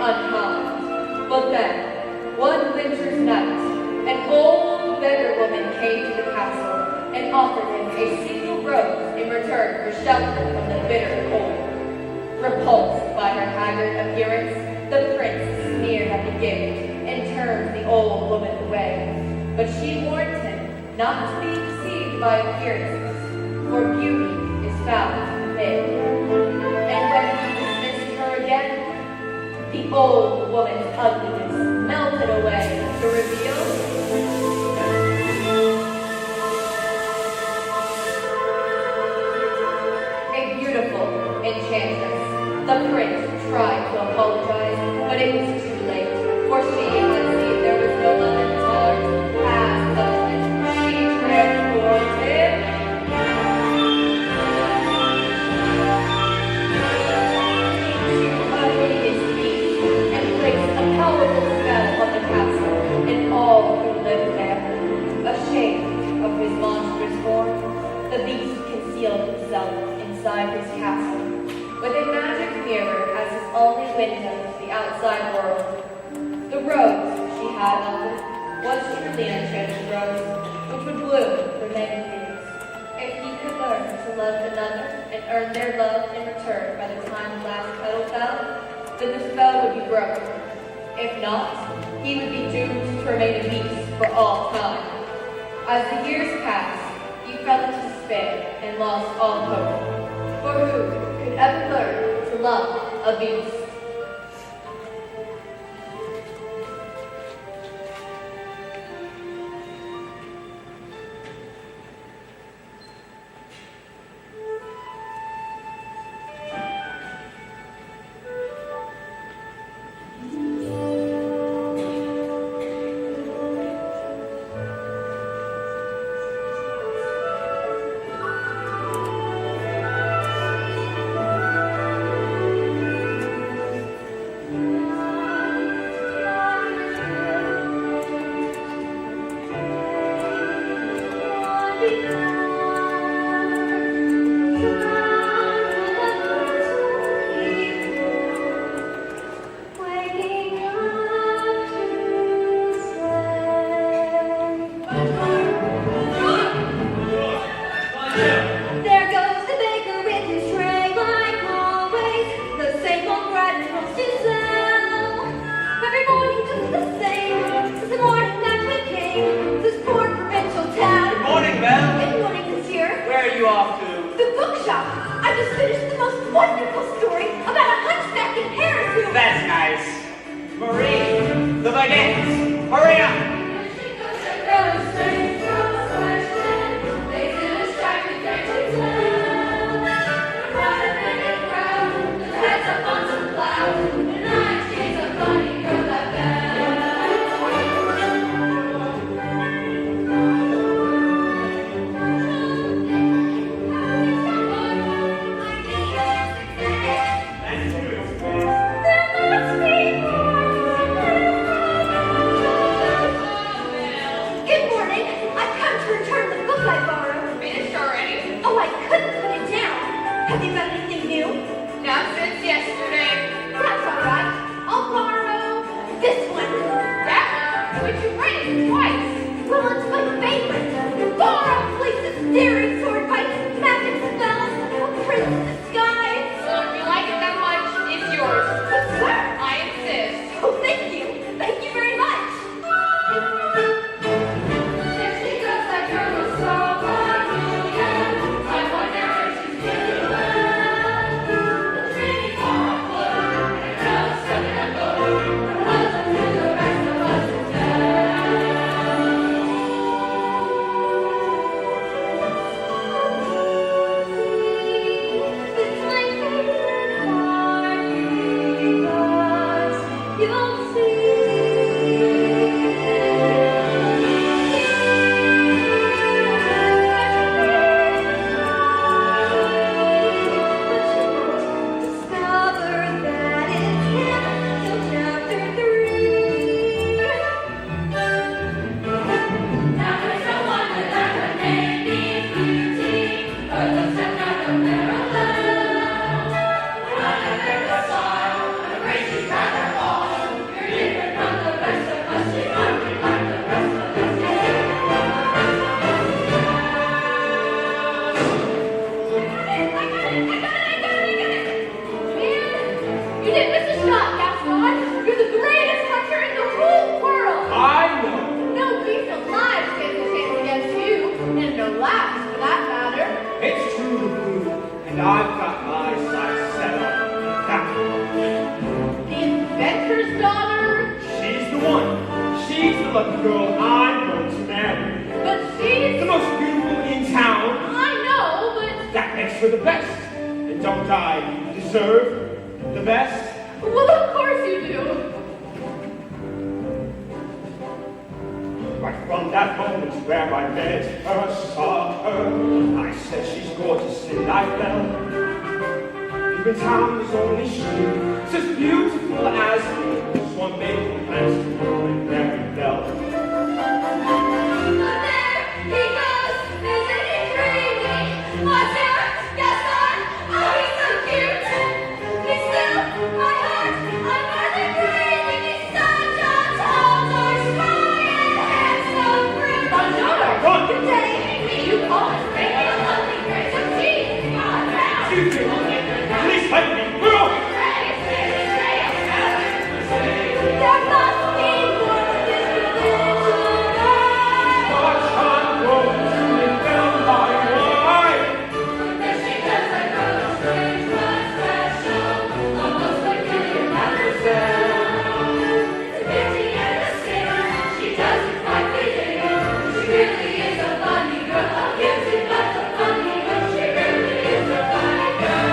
unkind. But then, one winter's night, an old beggar woman came to the castle and offered him a single rose in return for shelter from the bitter cold. Repulsed by her haggard appearance, the prince sneered at the gift and turned the old woman away. But she warned him not to be deceived by appearances, for beauty is found within. And when he dismissed her again, the old woman's ugliness melted away to reveal a beautiful enchantress. The prince tried to apologize, but it was too late, for she had seen there was no other taller as husband. She transformed him into a hideous beast and placed a powerful spell on the castle and all who lived there. Ashamed of his monstrous form, the beast concealed himself inside his castle with a magic mirror as his only window to the outside world. The rose she had offered was truly an enchanted rose, which would bloom for many years. If he could learn to love another and earn their love in return by the time the last petal fell, then the spell would be broken. If not, he would be doomed to remain a beast for all time. As the years passed, he fell into despair and lost all hope. For who could ever learn to love a beast? girl I'm going to marry. But she's... The most beautiful in town. I know, but... That makes her the best. And don't I deserve the best? Well, of course you do. Right from that moment where I met her, saw her, I said she's gorgeous and I fell. Even town was only she, as beautiful as me. One baby plans to go and very well. But there he goes, isn't he dreamy? Watch out, Gaston! Oh, he's so cute! He's still my heart, I'm hardly breathing. He's such a tall, dark, spry, and handsome brute. Run! Good day, you call us baby, a lovely grace of teeth. God, now! Excuse me! Please let me go! There must be more than this religion. Watch on going to rebel my wife! But she does like a strange but special, almost peculiar mademoiselle. It's a beauty and a sinner, she doesn't quite fit in. She really is a funny girl, a beauty but a funny girl. She really is a funny girl.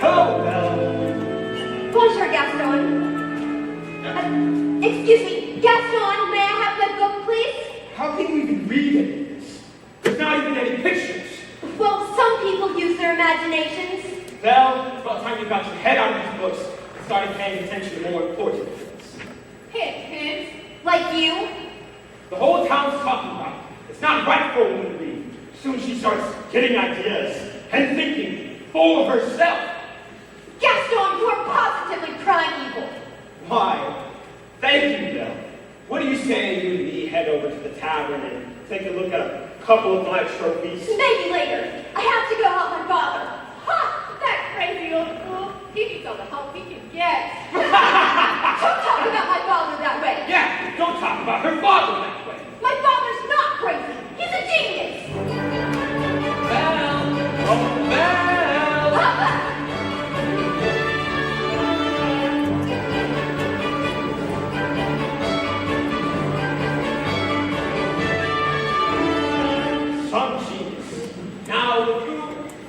Hello, Belle. Bonjour, Gaston. Excuse me, Gaston, may I have my book, please? How can you even read any of this? There's not even any pictures. Well, some people use their imaginations. Belle, it's about time you got your head out of these books and started paying attention to more important things. Hint, hint. Like you? The whole town's talking about it. It's not right for a woman to read. Soon she starts getting ideas and thinking for herself. Gaston, you are positively primeval. Why? Thank you, Belle. What do you say you and me head over to the tavern and take a look at a couple of my trophies? Maybe later. I have to go help my father. Ha! That crazy old fool. He needs all the help he can get. Don't talk about my father that way. Yeah, don't talk about her father that way. My father's not crazy. He's a genius. Belle! Oh, Belle! Papa! Some genius. Now, with you,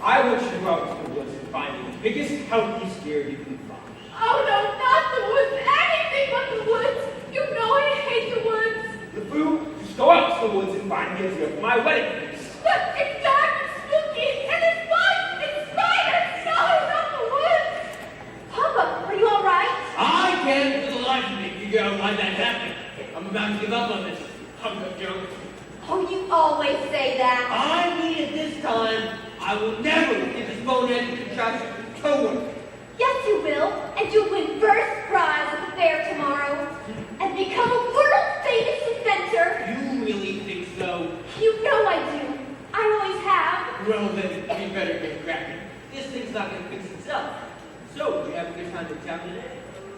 I want you to go out to the woods and find the biggest, healthiest deer you can find. Oh no, not the woods. Anything but the woods. You know I hate the woods. The food, just go out to the woods and find me a deer for my wedding feast. But it's dark and spooky, and it's bugs and spiders. No, not the woods. Papa, are you all right? I can't for the life of me figure out why that's happening. I'm about to give up on this humbug joke. Oh, you always say that. I mean it this time. I will never get this boneheaded contraption to work. Yes, you will, and you'll win first prize at the fair tomorrow, and become a world-famous inventor. You really think so? You know I do. I always have. Well then, we better get cracking. This thing's not gonna fix itself. So, did you have a good time in town today?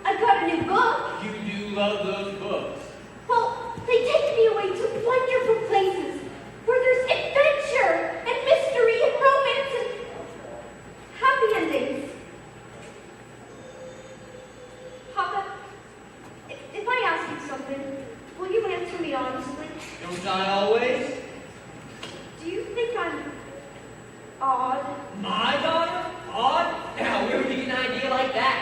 I got a new book. You do love those books. Well, they take me away to wonderful places where there's adventure and mystery and romance and happy endings. Papa, if I ask you something, will you answer me honestly? Don't I always? Do you think I'm odd? My daughter? Odd? Now, where would you get an idea like that?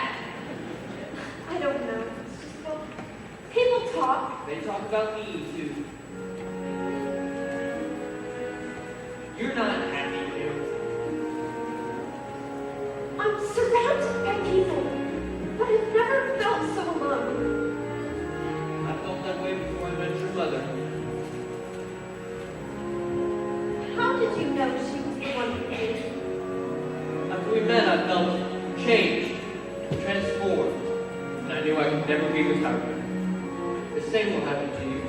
I don't know. It's just, well, people talk. They talk about me, too. You're not happy here. I'm surrounded by people, but I've never felt so alone. I felt that way before I met your mother. How did you know she was the one who came? After we met, I felt changed, transformed, and I knew I could never be without her. The same will happen to you.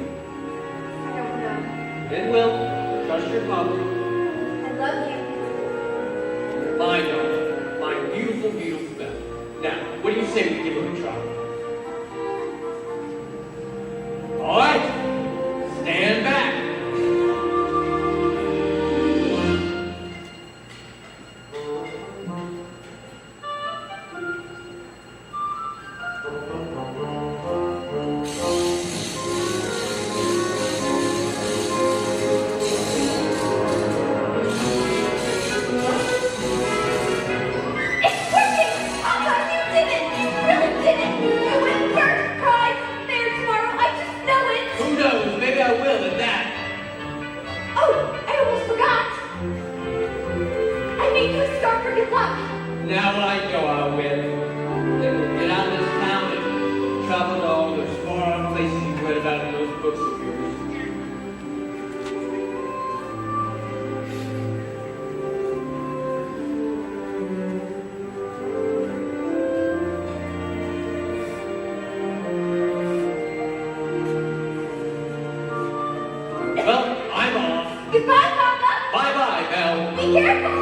I don't know. It will. your papa. I love you. My daughter, my beautiful, beautiful Belle. Now, what do you say we give him a try? All right, stand back. It's working! Oh God, you did it! You really did it! You win first prize there tomorrow. I just know it. Who knows? Maybe I will at that. Oh, I almost forgot. I made you a scarf for good luck. Now I know I will. Then we'll get out of this town and travel to all those far-off places you read about in those books of yours. Well, I'm off. Goodbye, Papa. Bye-bye, Belle. Be careful.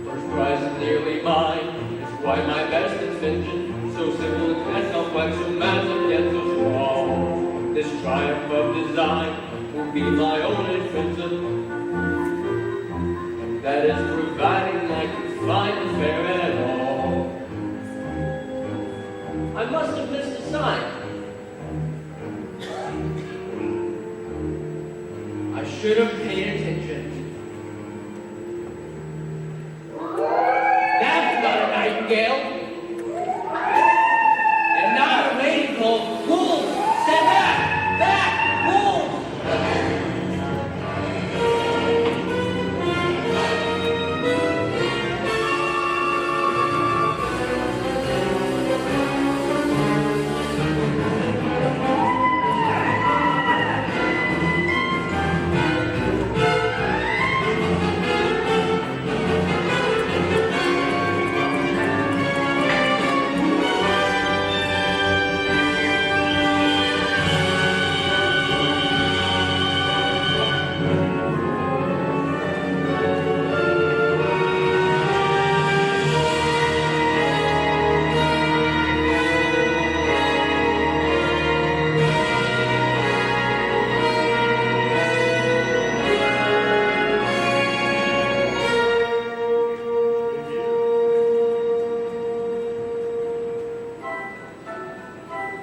First prize is nearly mine. It's quite my best invention. So simple and complex, so massive yet so small. This triumph of design will be my own invention. That is providing I can find the fair at all. I must have missed a sign. I should have paid attention. That's not a nightingale. And not a lady called Wolf. Stand back! Back! Wolf!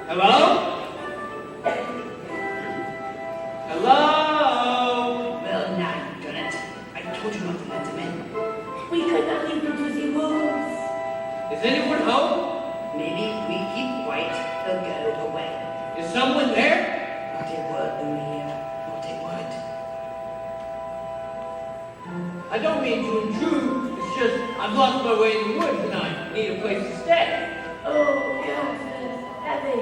Hello? Hello? Well, now you've done it. I told you not to let him in. We could not leave him to the wolves. Is anyone home? Maybe if we keep quiet, he'll go away. Is someone there? Not a word, Lumiere. Not a word. I don't mean to intrude. It's just I've lost my way in the woods and I need a place to stay. Oh, goodness. Abby.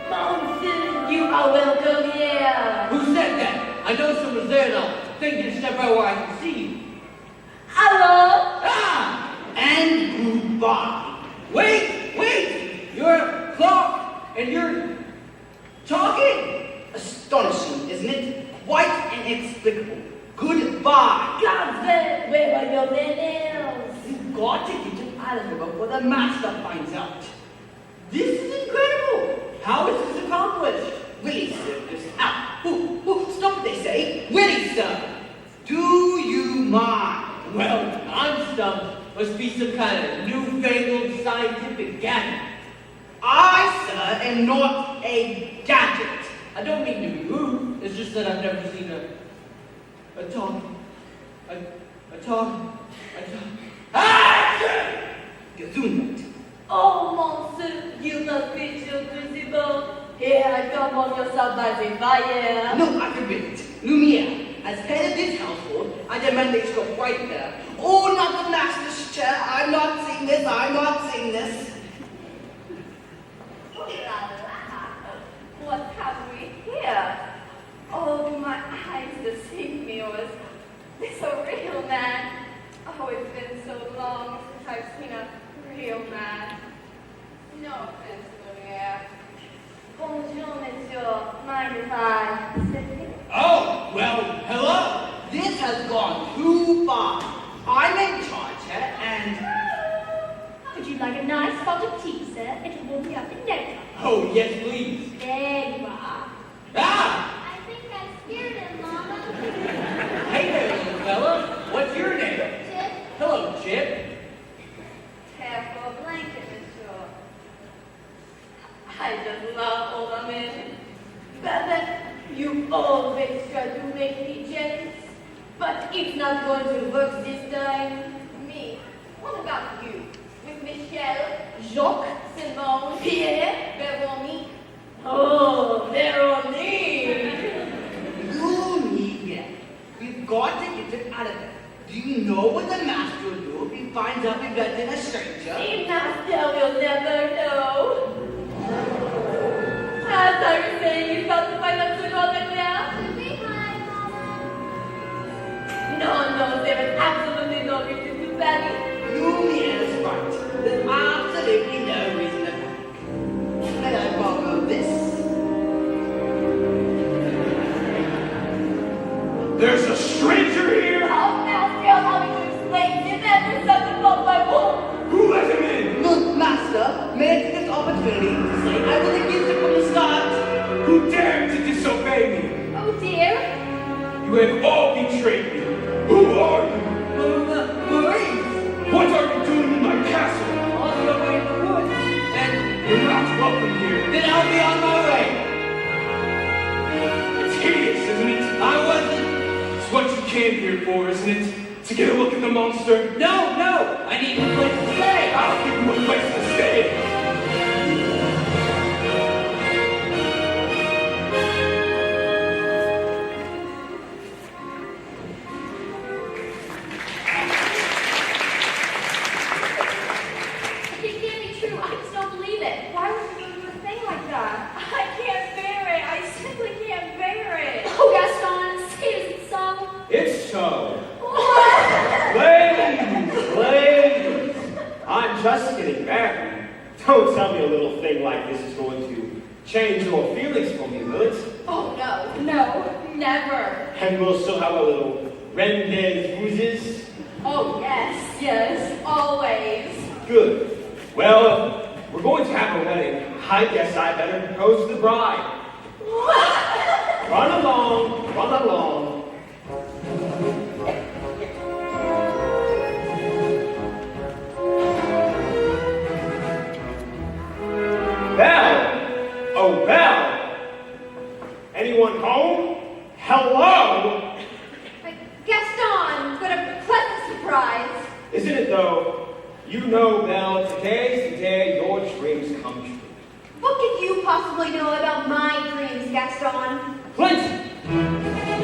Monson, you are welcome here. Who said that? I know someone's there now. Think you step out where I can see you. Hello. Ah! And goodbye. Wait! You're a clock and you're talking? Astonishing, isn't it? Quite inexplicable. Goodbye. Godsend, where are your nails? You've got to get him out of here before the master finds out. This is incredible. How is this accomplished? Willie served us out. Stop, they say. Willie served. Do you mind? Well, I'm stumped. Must be some kind of newfangled scientific gadget. I, sir, am not a gadget. I don't mean to be rude. It's just that I've never seen a talking. Action! Gesundheit. Oh, Monson, you must be too visible. Here I come on your submerging fire. No, I forbid it. Lumiere, as head of this household, I demand they stop right there. Oh, not the master's chair. I'm not saying this. Oh, la, la. What have we here? Oh, my eyes deceive me. Was this a real man? Oh, it's been so long since I've No offense, Lumiere. Bonjour, monsieur. Mind if I sit here? Oh, well, hello. This has gone too far. I'm in charge here, and Would you like a nice pot of tea, sir? It will be up in no time. Oh, yes, please. There you are. Ah! I think I scared him, Mama. Hey there, little fella. What's your name? Chip, Hello, Chip. Care for a blanket, monsieur. I just love older men. Babette, you always try to make me jealous. But it's not going to work this time. Me? What about you? With Michel, Jacques, Simone, Pierre, Veronique? Oh, Veronique! Lumiere, we've got to get him out of there. Do you know what the master will do if he finds out we've let in a stranger? The master will never know. As I was saying, you've got to find out sooner or later. should we hide, Mama? No, there is absolutely no reason to panic. Lumiere's right. There's absolutely no reason to panic. May I borrow this? There's a stranger here. How nasty, I'll have to explain. You never something about my wolf. Who let him in? Look, master, may I take this opportunity to say I was against it from the start. Who dared to disobey me? Oh dear. You have all betrayed me. Who are you? Maurice! What are you doing in my castle? On your way in the woods. And You're not welcome here. then I'll be on my way. It's hideous, isn't it? I wasn't. It's what you came here for, isn't it? To get a look at the monster? No, I need a place to stay. I'll give you a place to stay. It can't be true. I just don't believe it. Why would you do a thing like that? I can't bear it. I simply can't bear it. Oh, Gaston, say is it so? It's so. Ladies, I'm just getting married. Don't tell me a little thing like this is going to change your feelings for me, will it? Oh, no, never. And we'll still have a little rendezvouses? Oh, yes, always. Good. Well, we're going to have a wedding. I guess I better propose to the bride. Run along, run along. Belle! Oh, Belle! Anyone home? Hello? Gaston, what a pleasant surprise. Isn't it though? You know, Belle, today's the day your dreams come true. What could you possibly know about my dreams, Gaston? Plenty!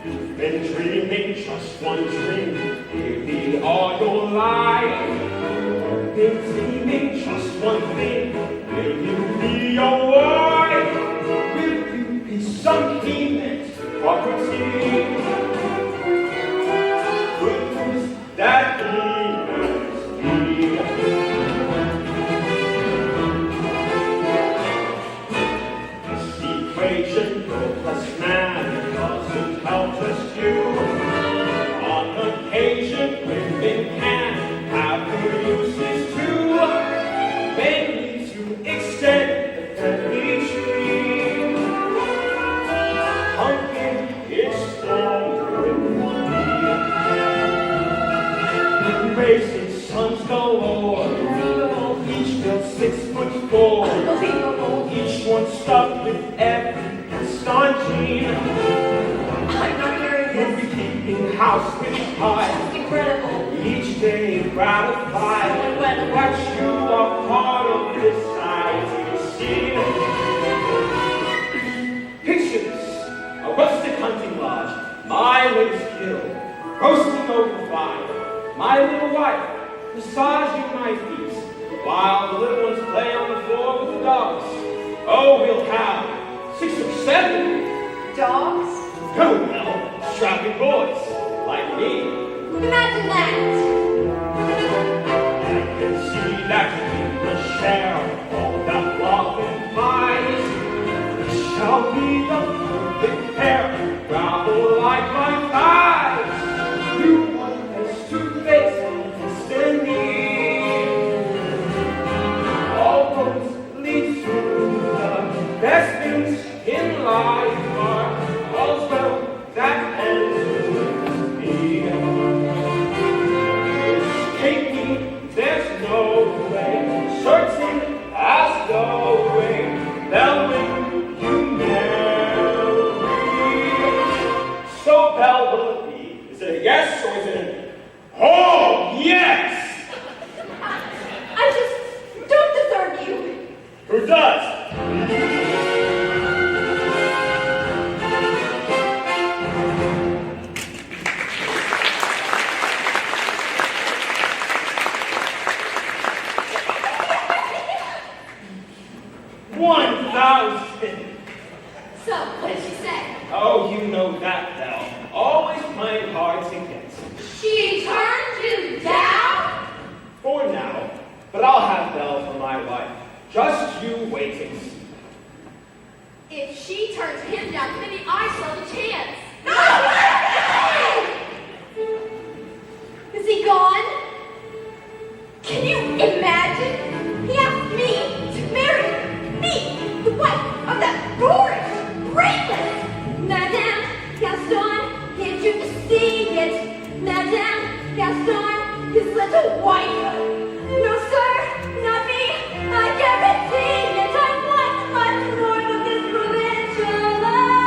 You've been dreaming just one dream, maybe all your life. You've been dreaming just one thing, will you be a wife? Will you be something meant property? Who's that demons be? This equation, girl plus man, doesn't help us you. On occasion, women can have their uses too. Maybe to extend the family tree. Pumpkin is stronger in me. Racing sons galore, each built 6'4". Unbelievable. Each one stuffed with every Gaston gene. I'm not hearing We'll this. be keeping house with pride. Incredible. Each day gratified. Watch you are part of this society scene. Picture this, a rustic hunting lodge, my latest kill, roasting over fire, my little wife massaging my feet, while the little ones play on the floor with the dogs. Oh, we'll have 6 or 7. Dogs? Oh, well, strapping boys, like me. Imagine that. thousand. So, what did she say? Oh, you know that, Belle. Always playing hard to get. She turned you down? For now. But I'll have Belle for my wife. Just you wait and see. If she turns him down, maybe I still have a chance. Is he gone? Can you imagine? He asked me to marry me, the wife of that boorish, brainless Madame Gaston. Can't you see it? Madame Gaston, his little wife. No, sir, not me. I guarantee it. I want much more than this provincial life.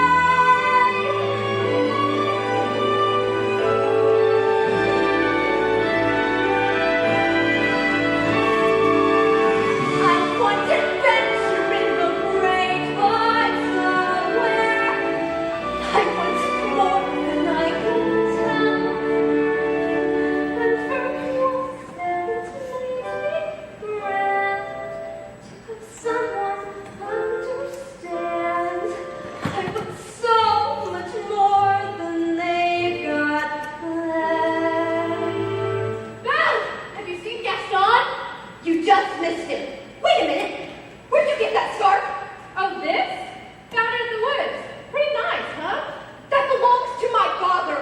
I want adventure in the great wide somewhere. I want more than I can tell. And for once, it's made me grand to have someone understand. I want so much more than they've got planned. Belle, have you seen Gaston? You just missed him. Wait a minute. Where'd you get that scarf? Oh, this? Found it in the woods. Pretty nice, huh? That belongs to my father.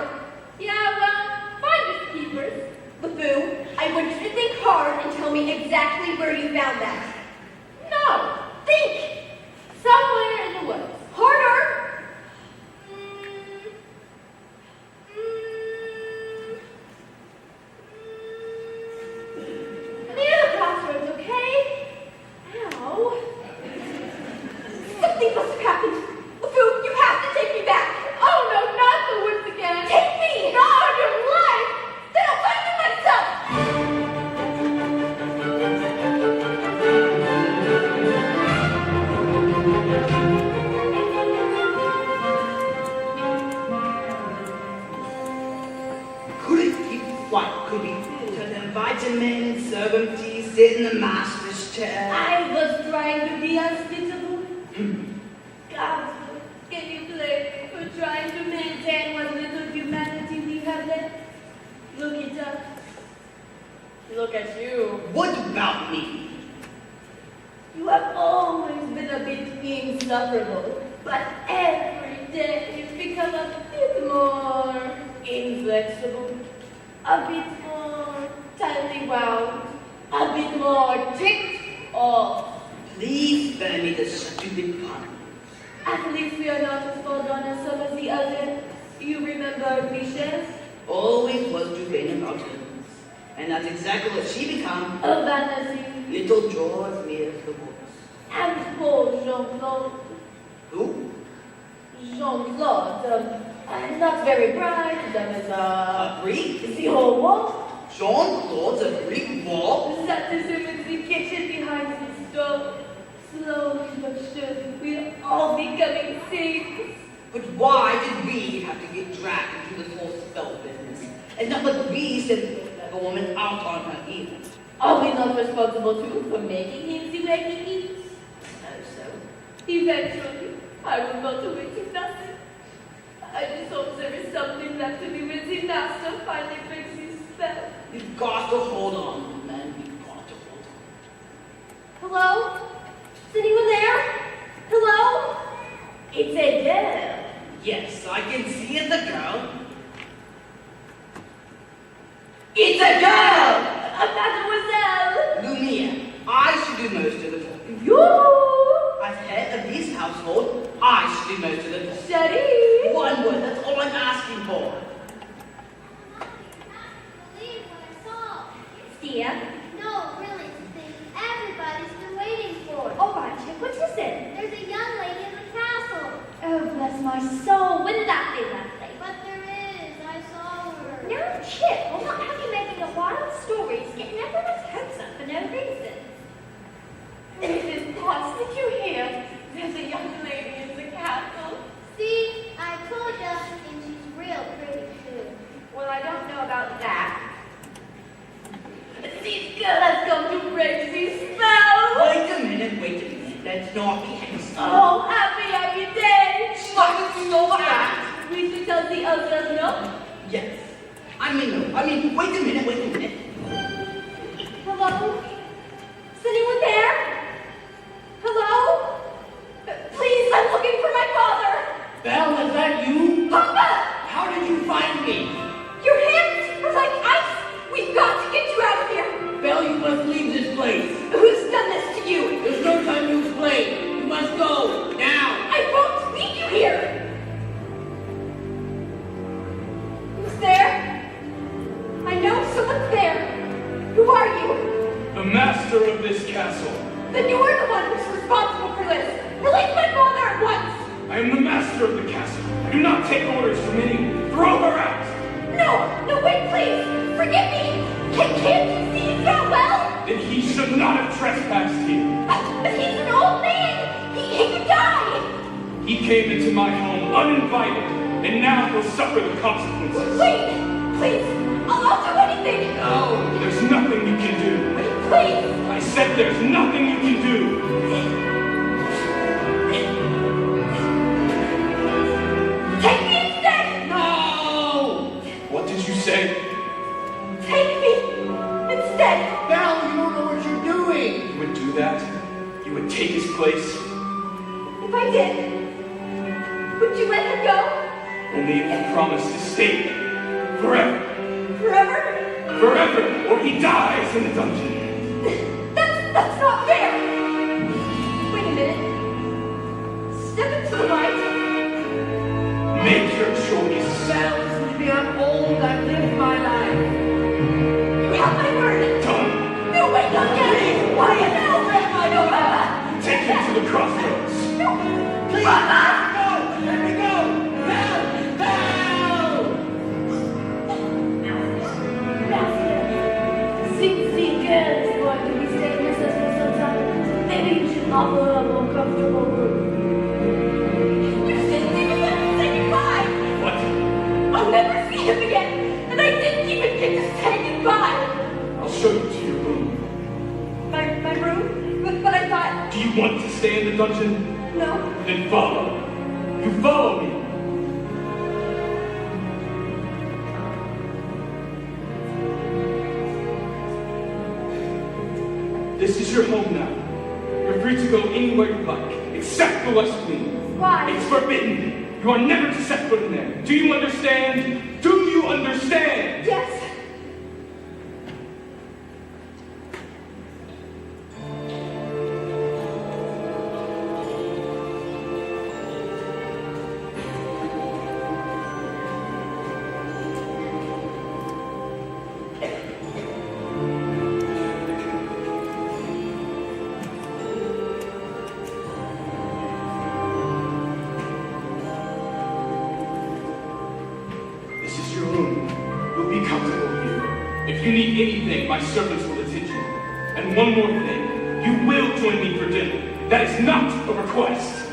Yeah, well, find its keepers. LeFou, I want you to think hard and tell me exactly where you found that. No, think. Somewhere in the woods. Harder. Near the crossroads, okay? Ow. Something must have happened. LeFou, you have to take me back. Oh no, not the woods again. Take me! Not your life! Then I'll find you myself! Could it be what? Could be to invite a man and serve him tea, sit in the master's chair. I was trying to be hospitable. God, can you blame for trying to maintain what little humanity we have left? Look it up. Look at you. What about me? You have always been a bit insufferable, but every day you've become a bit more inflexible, a bit more tightly wound, a bit more ticked off. Please spare me the stupid pun. At least we are not as far gone as some of the others. You remember Michelle? Always was Duvain about her. And that's exactly what she become. A vanity. Little George near the woods. And poor Jean-Claude. Who? Jean-Claude, not very bright, dumb as A Greek? the whole wall. Jean-Claude's a Greek wall? That is him in the kitchen behind his stove. Slowly but surely, we're all becoming saints. But why did we have to get dragged into this whole spell business? And not let we send a woman out on her heels. Are we not responsible too for making him the way he is? No, so eventually, I will melt away to nothing. I just hope there is something left of me when the master finally breaks his spell. You've got to hold on, man. You've got to hold on. Hello? Is anyone there? Hello? It's a girl. Yes, I can see it's a girl. It's a girl! Mademoiselle! Lumia, I should do most of the talking. You! As head of this household, I should do most of the talking. Shari! One word, that's all I'm asking for. Believe what I saw. Stia? No, really, it's the thing everybody's been waiting for. Oh, Archie, what is it? There's a young lady in the castle. Oh, bless my soul. Wouldn't that be lovely? But there is. I saw her. No, Chip. We'll not have you making up wild stories, getting everyone's hopes up for no reason. Mrs. Potts, did you hear? There's a young lady in the castle. See, I told you, and she's real pretty too. Well, I don't know about that. This girl has come to break the spell. Wait a minute. Let's not be hasty. Oh, happy day! Why did you know that? We should tell the others, no? Yes. I mean, wait a minute. Hello? Is anyone there? Hello? Please, I'm looking for my father! Belle, is that you? Papa! How did you find me? Your hands are like ice! We've got to get you out of here! Belle, you must leave this place. Who's done this to you? There's no time to explain. You must go, now. I won't leave you here! Who's there? I know someone's there. Who are you? The master of this castle. Then you're the one who's responsible for this. Release my father at once! I am the master of the castle. I do not take orders from anyone. Throw her out! No, wait, please! Forgive me! Can't you see he's not well? Then he should not have trespassed here. But he's an old man! He could die! He came into my home uninvited, and now he'll suffer the consequences. Wait! Please! I'll do anything! No, there's nothing you can do. Please! I said there's nothing you can do. Take me instead! No! What did you say? Take me instead! Belle, you don't know what you're doing. You would do that? You would take his place? If I did, would you let him go? Only if you promise to stay there. Forever. Forever? Forever, or he dies in the dungeon. That's not fair! Wait a minute. Step into the light. Make your choice. Belle, listen to me. I'm old. I've lived my life. You have my word! Done. No, wait, not yet! Why now? I don't have Take him to the crossroads. Please, Papa! no! Let me go! Belle! Belle! Master, since the girl is going to be staying with us for some time, maybe you should offer her a more comfortable room. You didn't even let him say goodbye! What? I'll never see him again, and I didn't even get to say goodbye! I'll show you to your room. My room? But I thought, Do you want to stay in the dungeon? no. Then follow. You follow me. This is your home now. You're free to go anywhere you like, except the West Wing. Why? It's forbidden. You are never to set foot in there. Do you understand? Do you understand? Yes. This is your room. You'll be comfortable here. If you need anything, my servants will attend you. And one more thing. You will join me for dinner. That is not a request.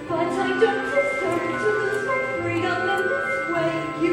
But I don't deserve to lose my freedom in this way.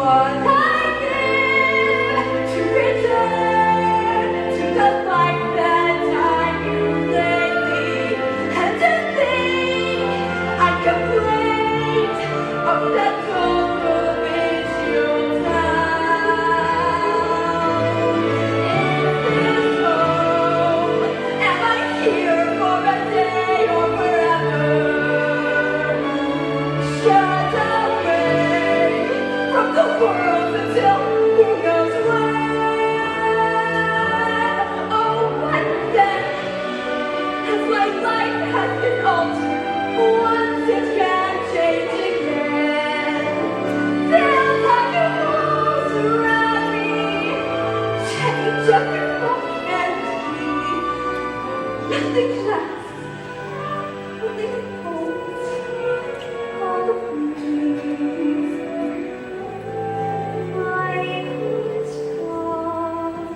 what I give to return to the life that time you gave me, and to think I complained of that cold provincial town. In this home, am I here for a day or forever? Shut away from the world until who knows when. Oh, what then has my life has been altered once it can change again? Feels like a walls around me change every moment and nothing lasts, only the cold, all the dreams. My is gone,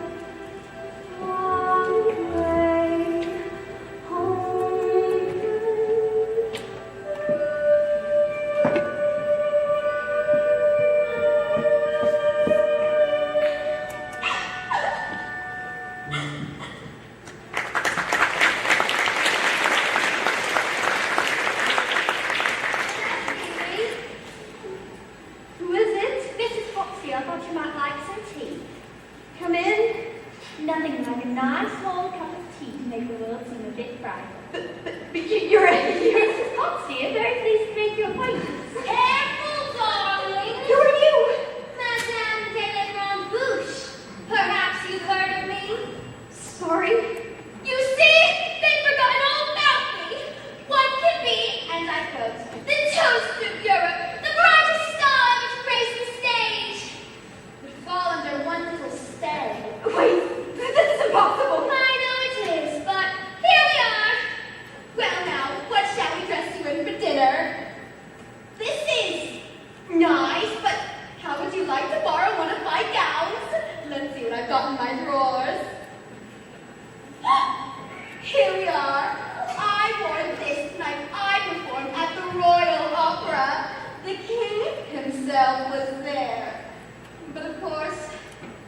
far away, home. Who is it? Mrs. Foxy, I thought you might like some tea. Come in. Nothing like a nice cold cup of tea to make the world seem a bit brighter. But you're Mrs. Foxy. I'm very pleased to make your acquaintance. Careful, darling! Who are you? Madame de Rambouche. Perhaps you've heard of me? Sorry. You see, they've forgotten all about me. One can be, and I quote, the toast of Europe, the brightest star which graced the stage. Would fall under one little spell. Wait, this is impossible. I know it is, but here we are. Well now, what shall we dress you in for dinner? This is nice, but how would you like to borrow one of my gowns? Let's see what I've got in my drawers. Here we are. I wore this night I performed at the Royal Opera. The king himself was there. But of course,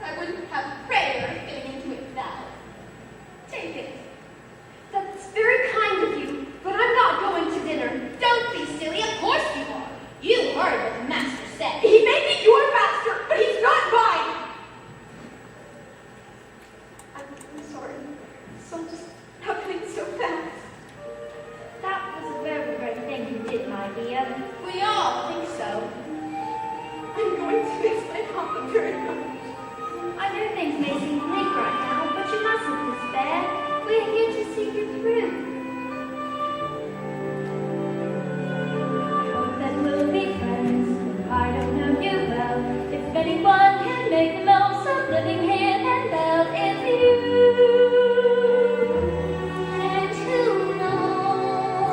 I wouldn't have prayer fitting into it now. Take it. That's very kind of you, but I'm not going to dinner. Don't be silly, of course you are. You heard what the master said. He may be your master, but he's not mine. I'm sorry. It's all just happening so fast. That was a very great thing you did, my dear. We all think so. I'm going to miss my papa very much. I know things may seem bleak right now, but you mustn't despair. We're here to see you through. I hope that we'll be friends. I don't know you well. If anyone can make the most of living here, then well, it's you. And who knows,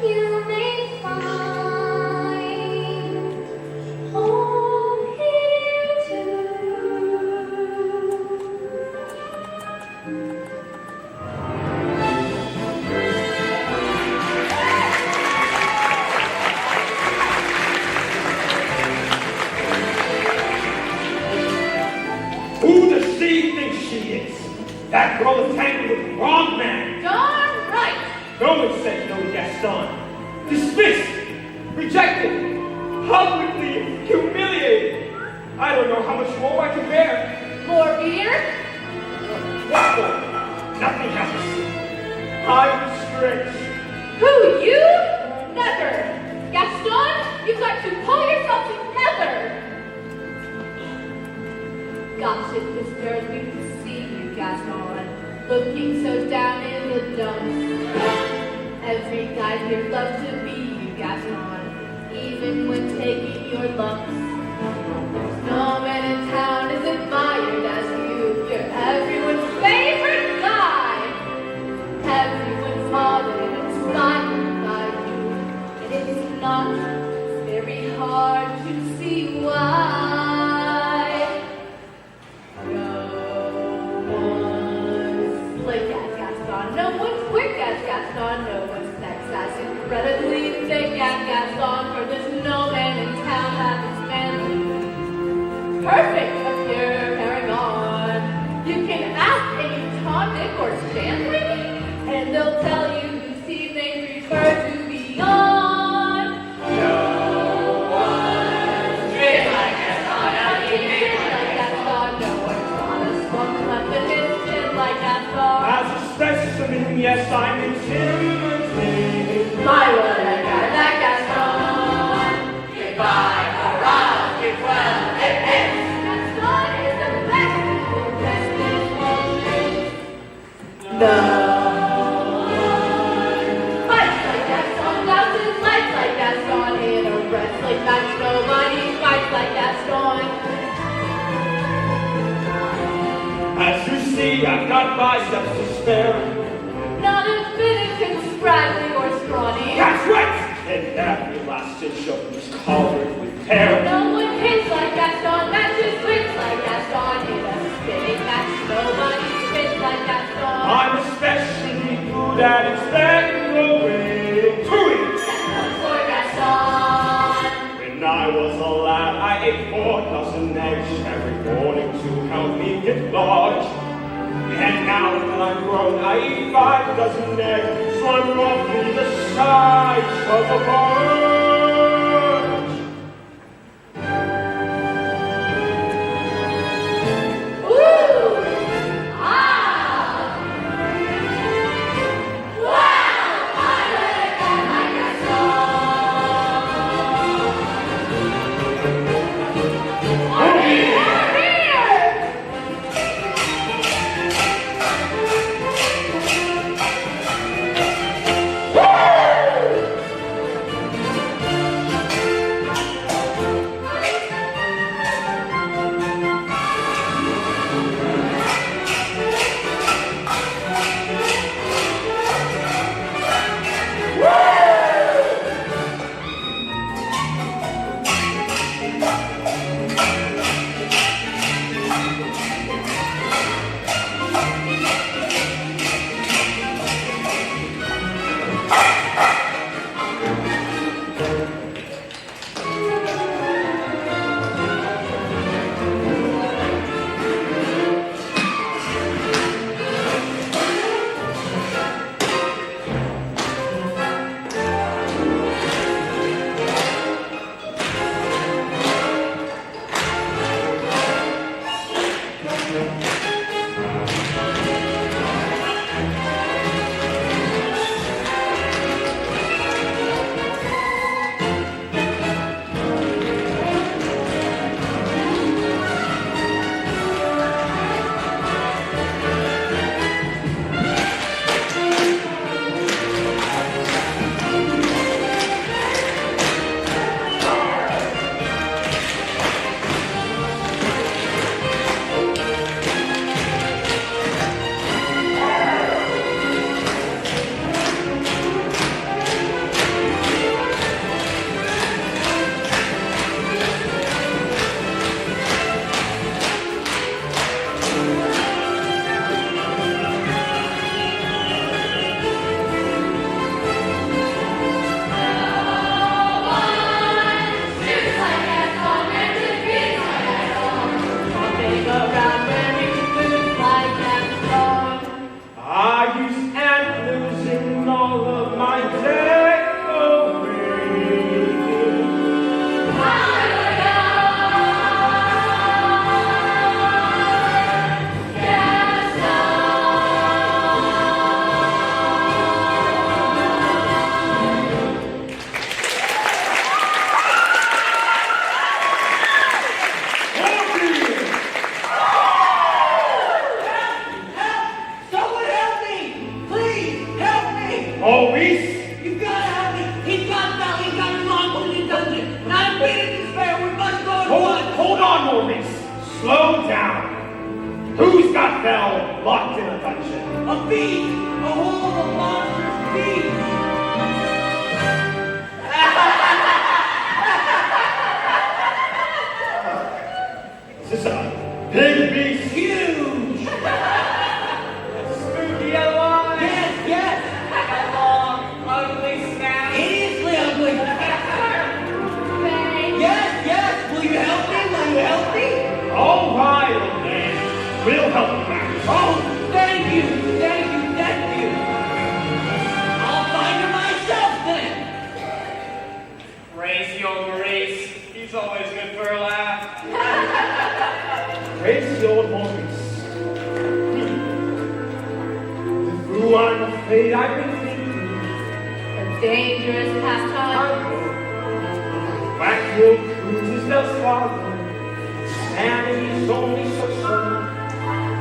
you may find home here too. Who does she think she is? That girl is hanging with the wrong man. Darn right. No one said no to Gaston. Dismissed. Rejected. Publicly humiliated. I don't know how much more I can bear. More beer? What for? Nothing happens. I'm strict. Who, you? Never. Gaston, you've got to pull yourself together. Gosh, it disturbs me to see you, Gaston, looking so down in the dumps. Every guy here loves to be you, Gaston, even when taking your lumps. There's no man in town as admired as you. You're everyone's favorite guy. Everyone's falling inspired by you. And it's not very hard to see why. No one's slick as Gaston. No one's quick as Gaston. No one's next as incredibly thick as Gaston. For there's no man in town that is man Yes, I'm intimidated. My word, I got that Gaston. Goodbye, hurrah, get well, hip hip. Gaston is the best in the fights like Gaston, louses lights like Gaston. In a wrestling match, nobody fights like Gaston. As you see, I've got biceps to spare. Not a bit of conscribing or scrawny. That's right! And every last stitch of me is covered with hair. No one hits like Gaston, matches wins like Gaston. In a spinning match, nobody spins like Gaston. I'm especially good at expecting the way to it. For Gaston. When I was a lad, I ate 4 dozen eggs every morning to help me get large. And now that I'm grown, I eat 5 dozen eggs, so I'm roughly the size of a barge. Ooh! Ah! Wow! I like that like Gaston. Over here! Slow down. Who's got Belle locked in a dungeon? A beast! A whole of monstrous beast! Is this a big beast? Huge! Spooky yellow eyes. Yes, yes! A long, ugly snout. Hideously ugly! Yes, yes! Will you help me? Will you help me? All right, old man. We'll help you out. Oh, thank you! Thank you! Thank you! I'll find her myself then! Crazy old Maurice. He's always good for a laugh. Crazy old Maurice. Who I'm afraid I've been thinking. A dangerous pastime. Backward cruises thus far. Sanity's only so slow.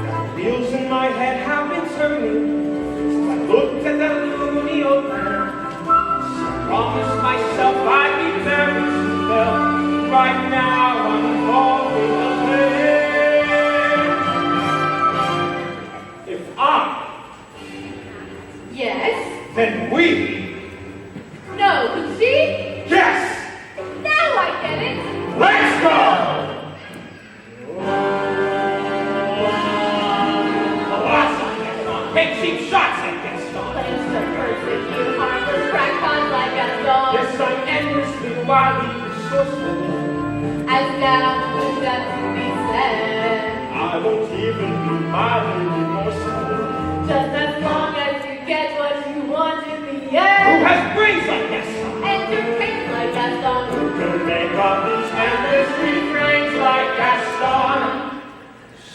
The wheels in my head have been turning. I looked at that loony old man. Promised myself I'd be very well. Right now I'm falling away. If I, Yes. then we, No, but see? yes, Now I get it. let's go! Take cheap shots at Gaston. Claims to persecute harmless crackpots like Gaston. Yes, I'm endlessly wildly resourceful. As now is that to be said. I won't even be mildly remorseful. Just as long as you get what you want in the Who end. has brains like Gaston? Entertain like Gaston. Who can make up these endless refrains like Gaston?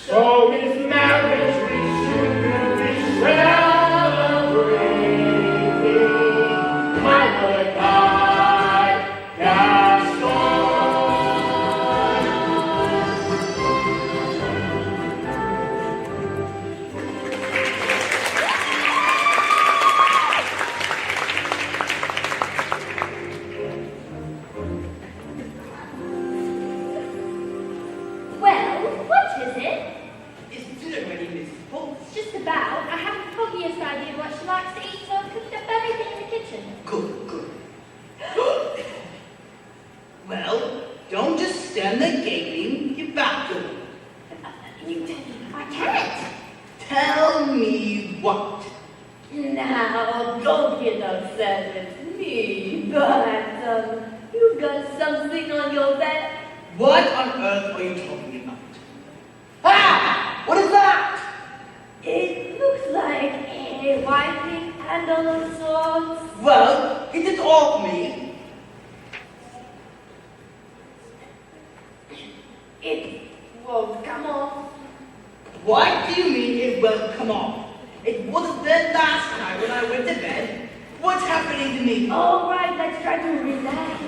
So his marriage we should be celebrating. My Lord God, Gaston. Well, what is it? Is dinner ready, Mrs. Potts? Just about. I haven't the foggiest idea what she likes to eat, so I've cooked up everything in the kitchen. Good, good. Well, don't just stand there gaping, you back door. I can't. Tell me what? Now, don't get upset with me, but you've got something on your back. What on earth are you talking about? Ah! What is that? It looks like a wiping handle of sorts. Well, get it off me. It won't come off. What do you mean it won't come off? It wasn't there last night when I went to bed. What's happening to me? All right, let's try to relax.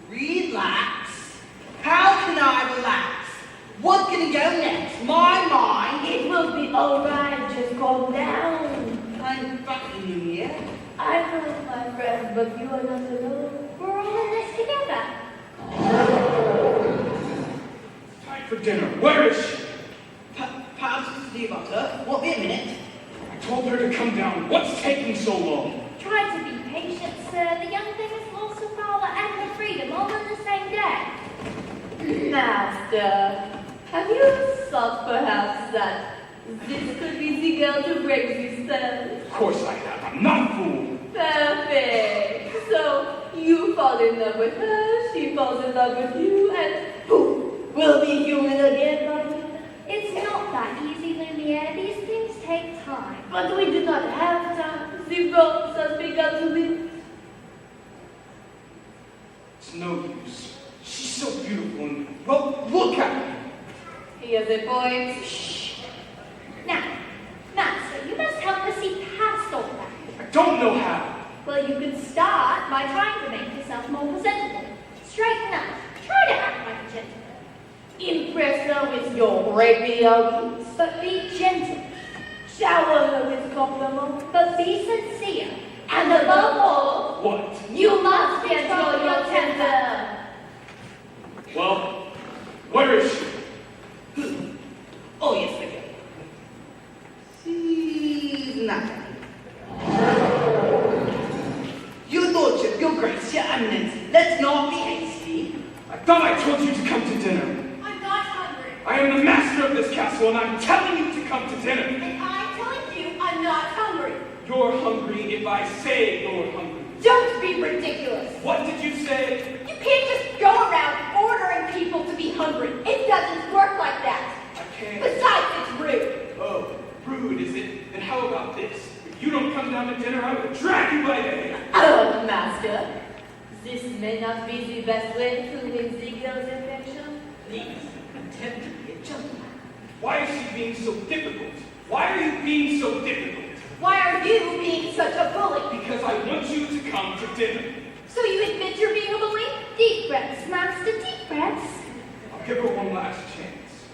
Relax? How can I relax? What can go next? My mind? It will be all right. Just calm down. I'm fucking you here. I know, my friend, but you are not alone. We're all in this together. Time for dinner. Where is she? Pass the butter. Won't be a minute. I told her to come down. What's taking so long? Try to be patient, sir. The young thing has lost her father and her freedom all in the same day. Master, have you thought perhaps that this could be the girl to break these spells? Of course I have. I'm not a fool. Perfect. So you fall in love with her, she falls in love with you, and poof, we'll be human again, buddy. It's not that easy, Lumiere. These things take time. But we do not have time. The roads have begun to be. It's no use. She's so beautiful and well, look at her. He has a point. Shh. Now, Master, you must help us see past all that. I don't know how. Well, you could start by trying to make yourself more presentable. Straighten up. Try to act like a gentleman. Impress her with your braviary, but be gentle. Shower her with compliments, but be sincere. And above all, What? you must control your temper. Well, where is she? Oh, yes, I get it. She's not. Your Lordship, Your Grace, Your Eminence, let's not be hasty. I thought I told you to come to dinner. I'm not hungry. I am the master of this castle and I'm telling you to come to dinner. And I'm telling you, I'm not hungry. You're hungry if I say you're hungry. Don't be ridiculous. What did you say? You can't just go around ordering people to be hungry. It doesn't work like that. I can't. Besides, it's rude. Oh, rude, is it? Then how about this? If you don't come down to dinner, I will drag you by the hair. Oh, Master, this may not be the best way to win the girl's affection. Please, attempt to be a gentleman. Why is she being so difficult? Why are you being so difficult? Why are you being such a bully? Because I want you to come to dinner. So you admit you're being a bully? Deep breaths, Master, deep breaths. I'll give her one last chance.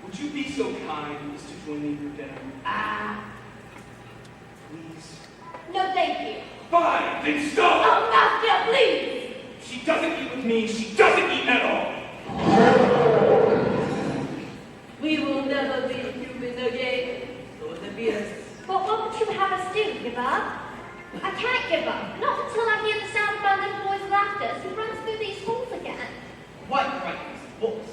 Would you be so kind as to join me for dinner? Please? No, thank you. Fine, then stop! Oh, Master, please! She doesn't eat with me, she doesn't eat at all! We will never be human again. So it appears. But what would you have us do? Give up? I can't give up. Not until I hear the sound of my little boy's laughter as he runs through these halls again. Quite right, Miss Books.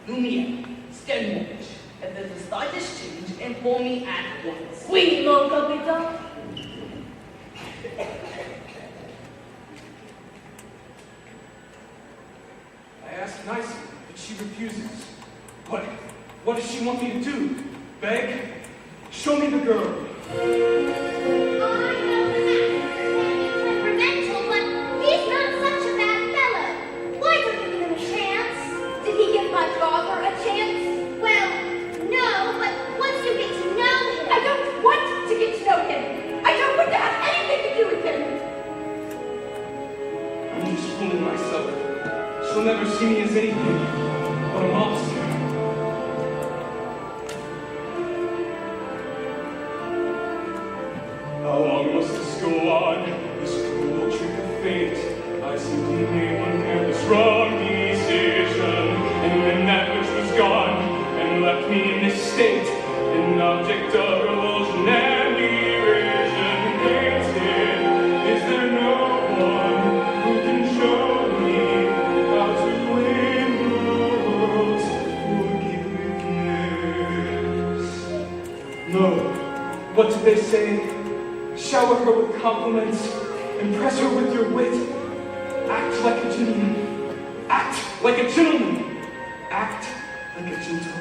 Lumia, stand watch. If there's the slightest change, inform me at once. Oui, mon capitaine. I ask nicely, but she refuses. What does she want me to do? Beg? Show me the girl. I know the master is temperamental, but he's not such a bad fellow. Why don't you give him a chance? Did he give my father a chance? Well, no, but once you get to know him... I don't want to get to know him. I don't want to have anything to do with him. I'm just fooling myself. She'll never see me as anything but a monster. How long must this go on? This cruel trick of fate. I simply made one careless wrong decision. And when that which was gone and left me in this state, an object of revulsion and derision. Hated, is there no one who can show me how to win the world's forgiveness? No. What did they say? Shower her with compliments, impress her with your wit. Act like a gentleman. Act like a gentleman. Act like a gentle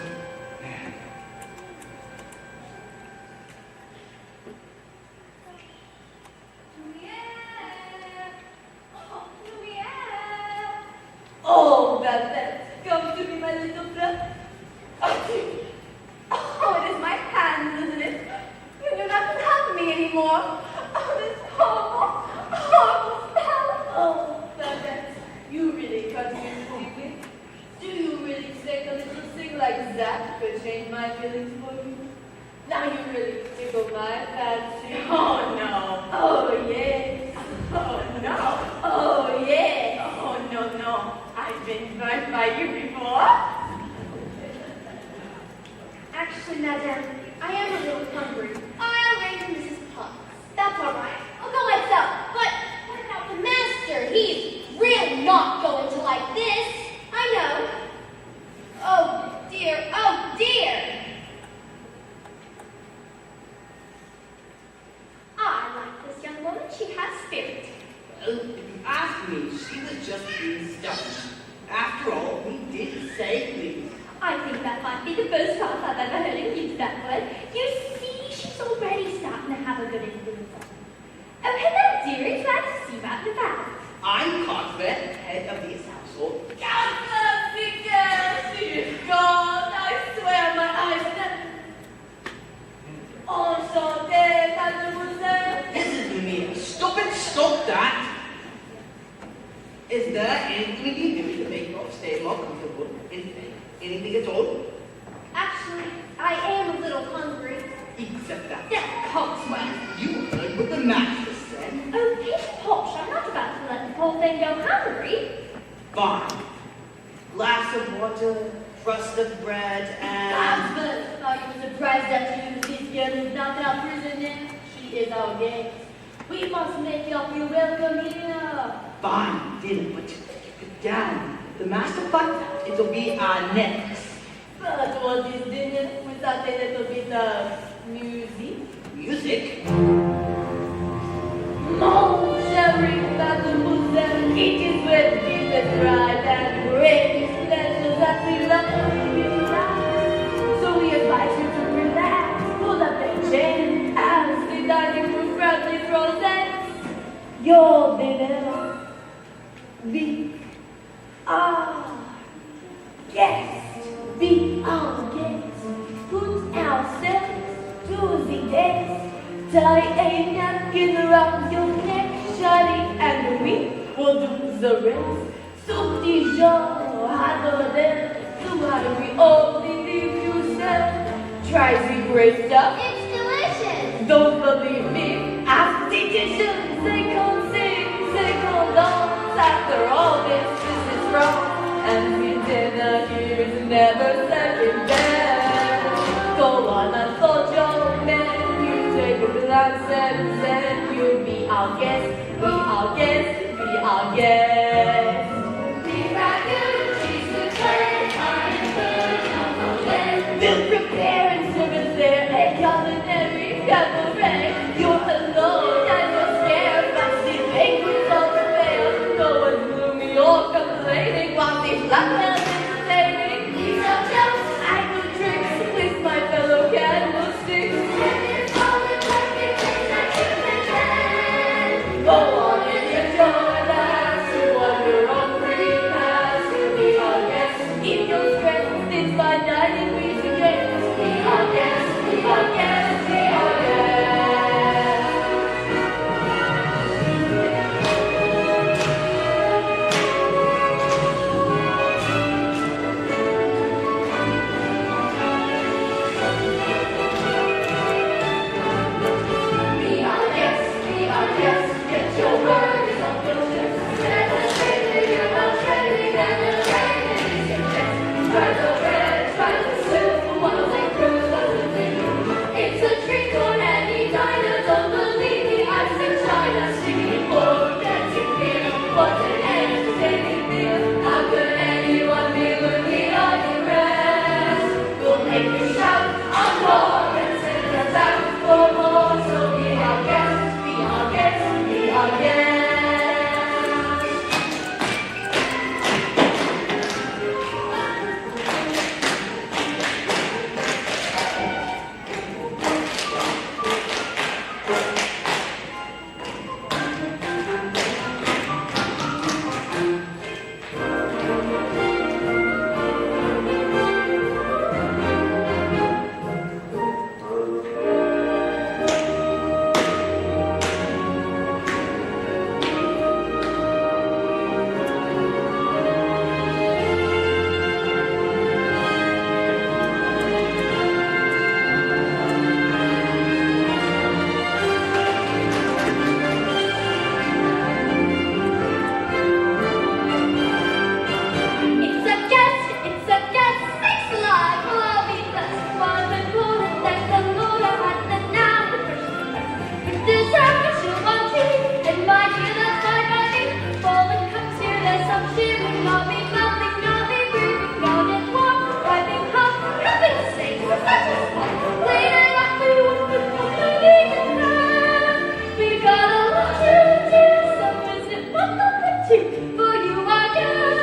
man. Oh, Babette, come to me, my little friend. Oh, it is my hands, isn't it? You do not hug me anymore. Oh, this horrible smell. Oh, Babette, you really cut me deeply. Do you really think a little thing like that could change my feelings for you? Now you really tickle my fancy. Oh, no. Oh, yes. Oh, no. Oh, yes. Oh, no, no. I've been burnt by you before. Actually, madame, I am a little hungry. I'll ring for Mrs. Potts. That's all right. I'll go myself. But what about the master? He's really not going to like this. I know. Oh, dear. Oh, dear. I like this young woman. She has spirit. Well, if you ask me, she was just being stubborn. After all, we did say please. I think that might be the first time I've ever heard him use that word. You see, she's already starting to have a good influence on him. Oh, hello, dearie. Glad to see you out and about. I'm Cuthbert, head of this household. Count Vickers, she is gone. I swear my eyes have... Enchanté, mademoiselle. Listen to me. Stop it. Stop that. Is there anything you can do to make your stay more comfortable in bed? Anything at all? Actually, I am a little hungry. Except that. Yeah, Cogswell. You heard what the master said. Oh, pish posh. I'm not about to let the poor thing go hungry. Fine. Glass of water, crust of bread, and... Husband, are you surprised that you, this girl is not our prisoner? She is our guest. We must make you feel welcome here. Fine dinner, but keep it down. The master finds out it'll be our next. But what is dinner without a little bit of music? Music? Mon chéri, mademoiselle, it is with deepest pride and greatest pleasure that we love you tonight. So we invite you to relax, pull up the chair, as the dining room proudly presents your dinner. We are guests. We are guests. Put ourselves to the test. Tie a napkin around your neck, Charlie, and we will do the rest. Soup Dijon, Hanover, so why we only leave you said? Try the great stuff. It's delicious. Don't believe me? Ask dietitians. They can't sing, they can't dance. After all this is wrong, and the dinner here is never second best. Go on, I thought your man. You take a glance and then you'll be our guest. Be our guest, be our guest. We'll prepare and serve there a culinary cabaret. You're alone and you're scared, but the banquet's all prepared. No one's gloomy or complaining while these black men entertaining. These are jokes, I know tricks with my fellow candlesticks. Go on and enjoy that. Wander on free pass. Be our guest. If you're stressed, it's fine dining. We suggest. Be our guest. Be our guest. Be our guest. Be our guest. Be our guest. Get your words off your chest. Let us say that you're not ready, then the rain is your chest. Try the red, try the silver, while they cruise us with you. It's a trick on any diner, don't believe me, I see China singing or dancing here. What an entertaining meal, how could anyone be looking on your rest? We'll make you shout, encore, and send us out for more, so be our guest, be our guest, be our guest. It's a guess, thanks a lot. Well, I'll be blessed. One and good, like the Lord, I had the now, the first. This house you want tea, and my dear, that's my body. Falling cups here, there's some shivering, mommy, melting, naughty, breathing, down and warm, rising hot, heaven's sake, for such a spot. Later, like we would put company to have. We got a lot to do, so is it what the picture? For you are good.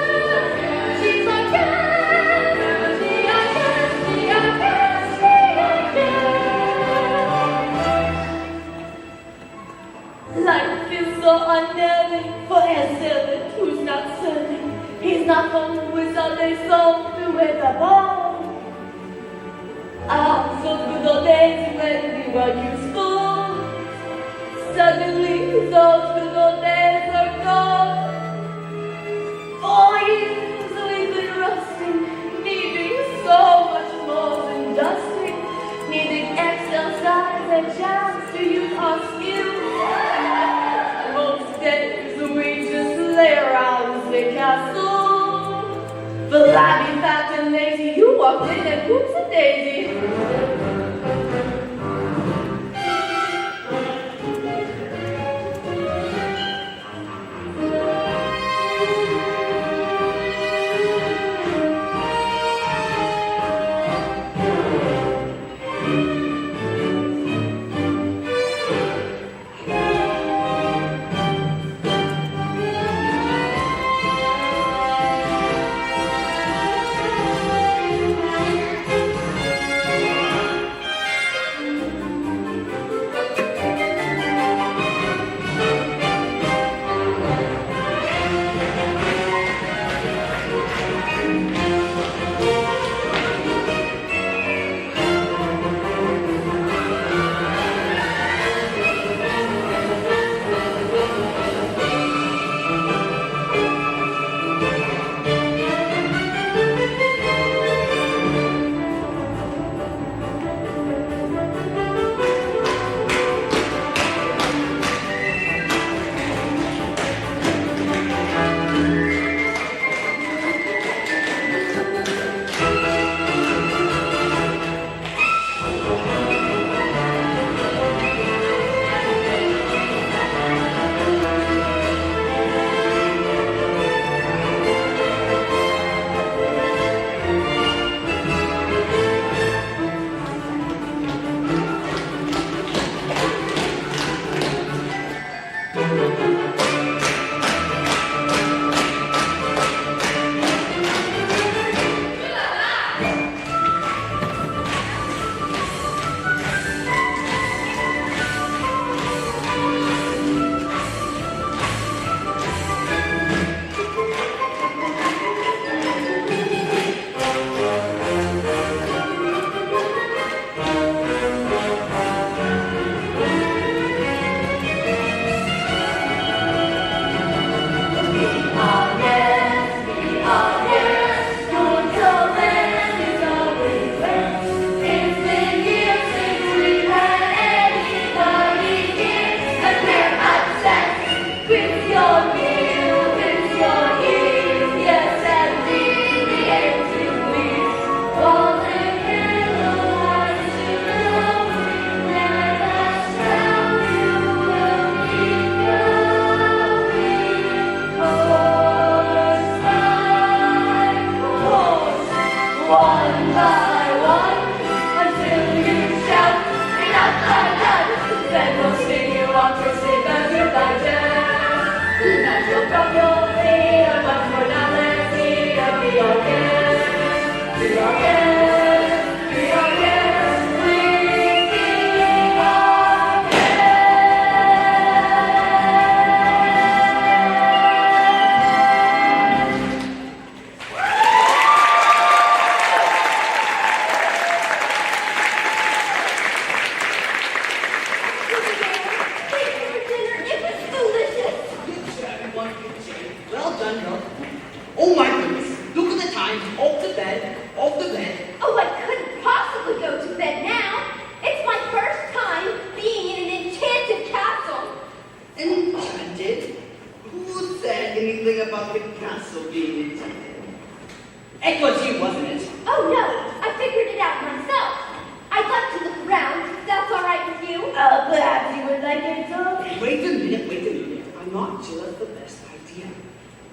She's our guest, be our guest, be our guest, be our guest. Life is so unnerving for a servant who's not serving. He's not home with Sunday soul to with a ball. Ah, so good old days when we were useful. Suddenly those good old days are gone. 4 years we've been rusting, needing so much more than dusting, needing exercise and chance to use our skills. Most days we just lay around the castle. Flabby, fat and lazy, you walked in and whoops a daisy.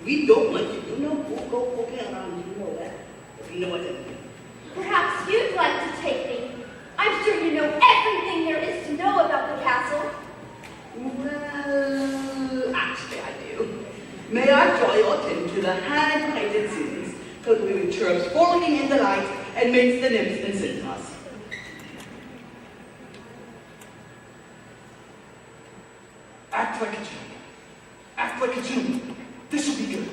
We don't want you to know who go poking around, you know that. If you know what I mean. Perhaps you'd like to take me. I'm sure you know everything there is to know about the castle. Well, actually I do. May I draw your attention to the hand-painted scenes, with cherubs frolicking in the light and makes the nymphs and centaurs. Act like a gentleman. Act like a gentleman. This will be good.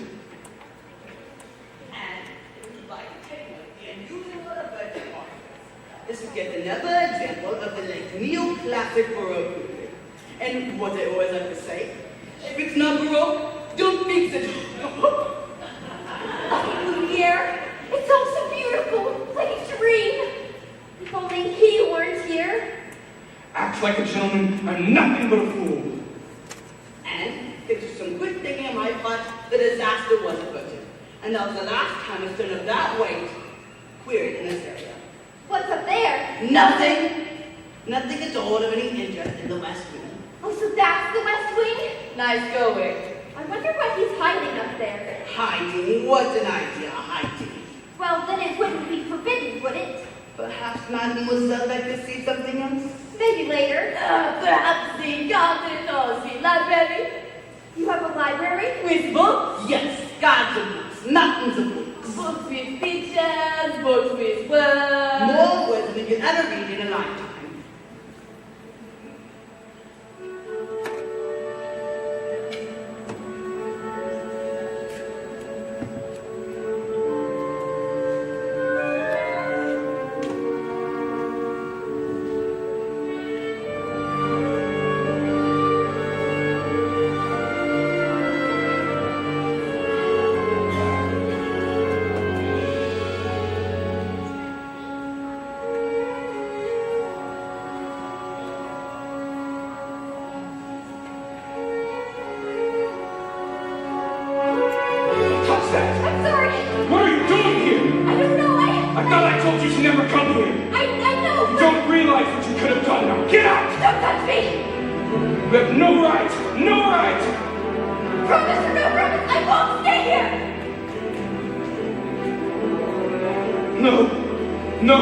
And by technique and using what a virgin art, this is yet another example of the like neoclassic Baroque movement. And what I always like to say, if it's not Baroque, don't fix it. Oh, Lumiere, it's all so beautiful, like a dream. If only he weren't here. Act like a gentleman. I'm nothing but a fool. And thanks to some good thinking on my part, the disaster was averted. And that was the last time a stone of that weight queered in this area. What's up there? Nothing! Nothing at all of any interest in the West Wing. Oh, so that's the West Wing? Nice going. I wonder what he's hiding up there. Hiding? What an idea, hiding. Well, then it wouldn't be forbidden, would it? Perhaps Mademoiselle like to see something else? Maybe later. Perhaps the garden or the library You have a library? with books. Yes, gods of books, mountains of books. Books with pictures, books with words. More words than you can ever read in a lifetime. Touch that! I'm sorry. What are you doing here? I don't know. I thought I told you to never come here. I know. You don't realize what you could have done. Now get out! Don't touch me. You have no right. No right. Promise or no promise, I won't stay here. No. No.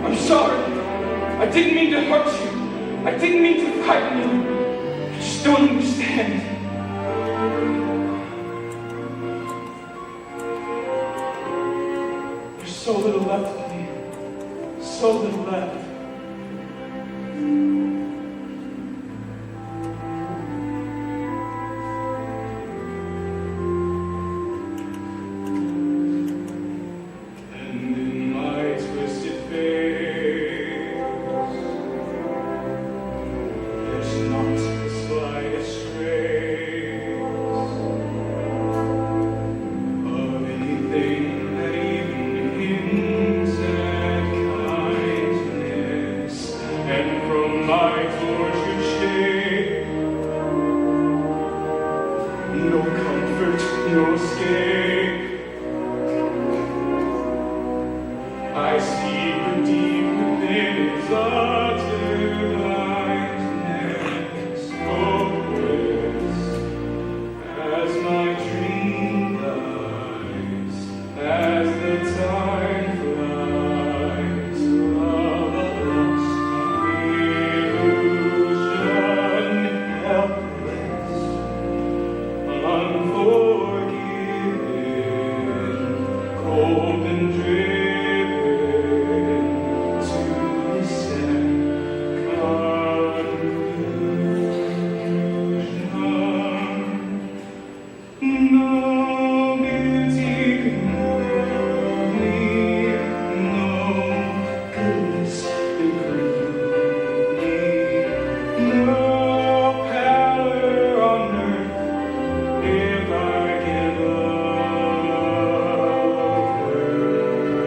I'm sorry. I didn't mean to hurt you. I didn't mean to frighten you. I just don't understand. There's so little left of me. So little left. And in my twisted face, there's not the slightest trace of anything that even hints at kindness. And from my tortured shape, no comfort, no escape. I see the deep within its utter blindness, hopeless as my dream dies, as the time flies, love a lost illusion, helpless, unforgiven, cold and driven to the sad conclusion. No beauty could move me, no goodness improve me, no power on earth if I give up her.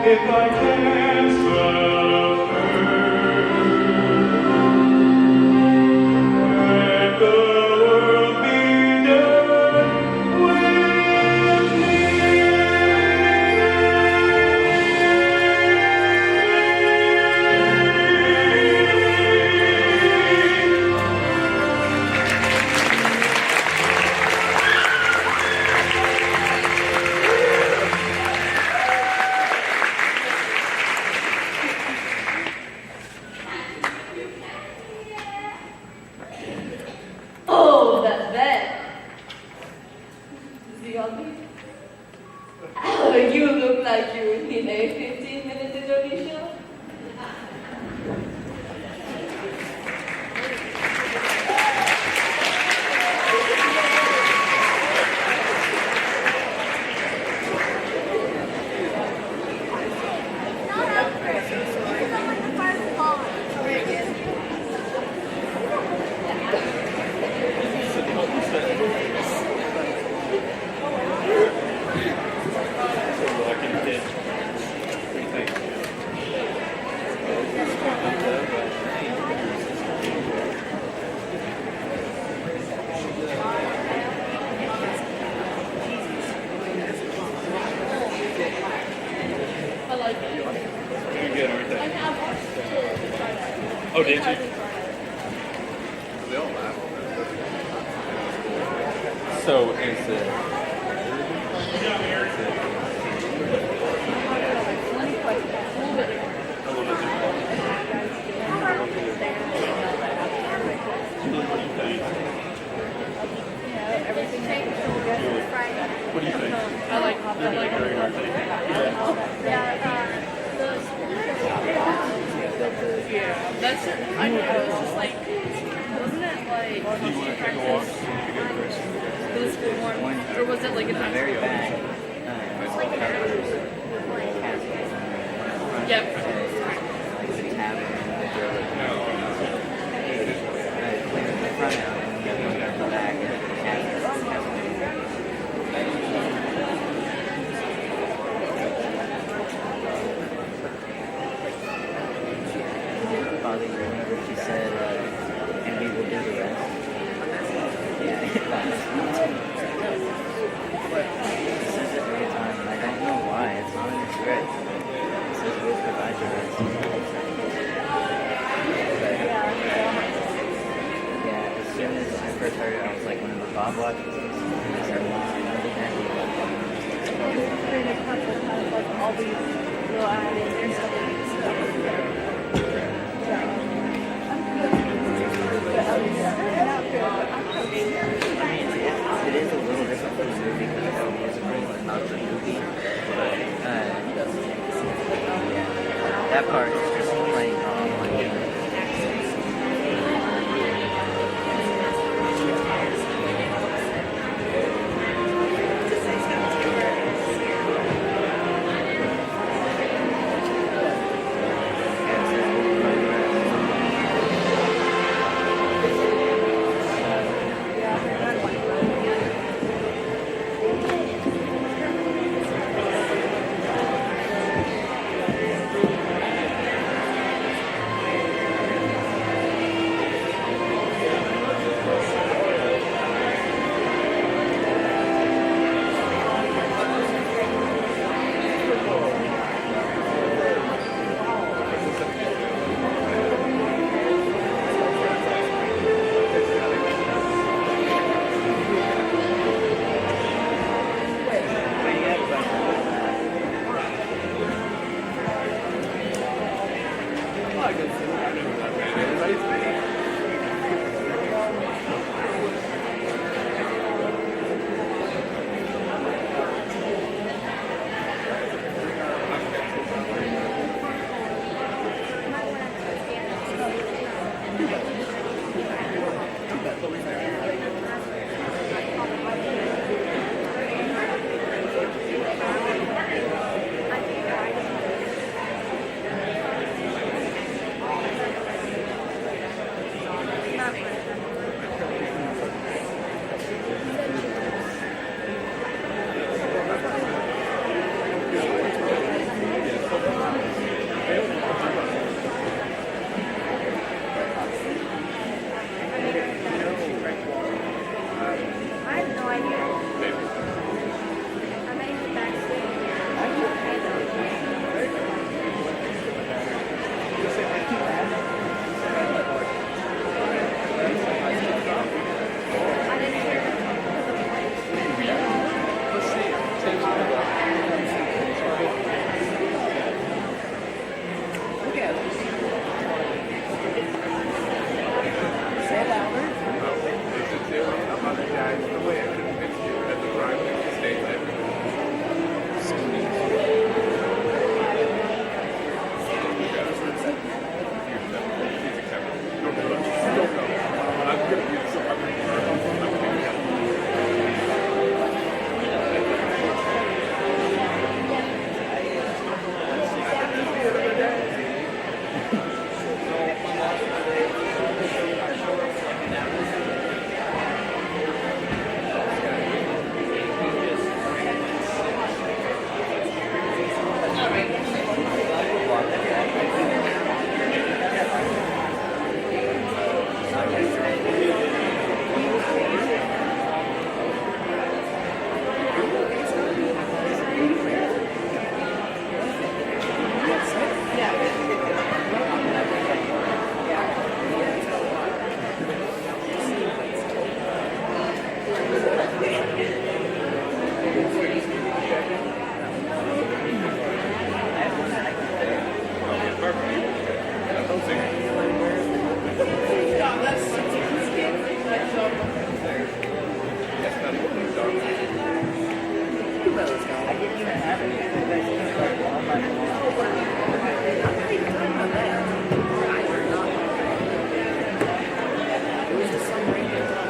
if I can't serve her. Let the world be done with Oh, that bed. The ugly. Oh, you look like you in a 15-minute Adobe show. Oh, did you? So is it? What do you think? I like During our thing. Yeah, that's it. I know. It was just like, wasn't it like? Do you want to take a walk? This one, or was it like an Very actual? bad. Yep. Like the tavern, the girl, clearing the front out, and the other one got the back, and the tavern. Father, you remember she said, and we will do the rest. Yeah, it says it every time, and I don't know why. It's not in the script. It says we'll provide the rest. Yeah, as soon as I first heard it, I was like, when the Bob watches this, I started watching All these little add-ins and stuff. It is a little different from the movie because it's a musical and not the movie. But, yeah, that part is just playing on like. didn't even have anything that came like on my It was just some random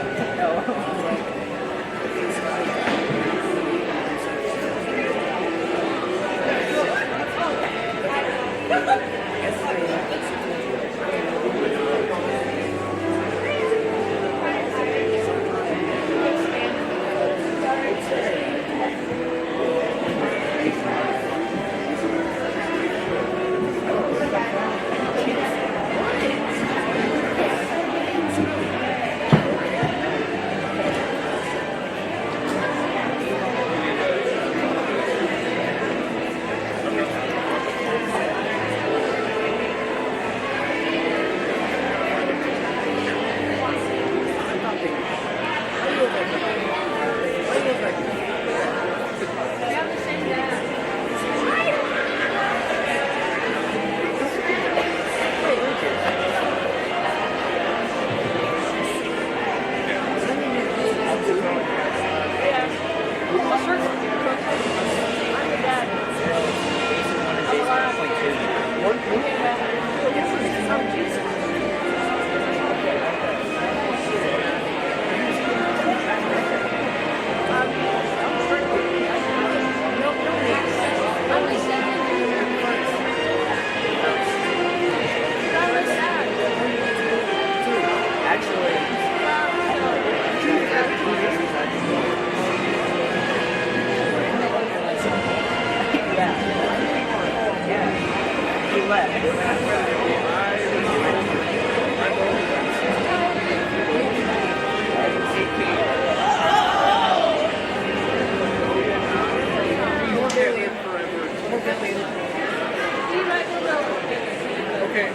Okay,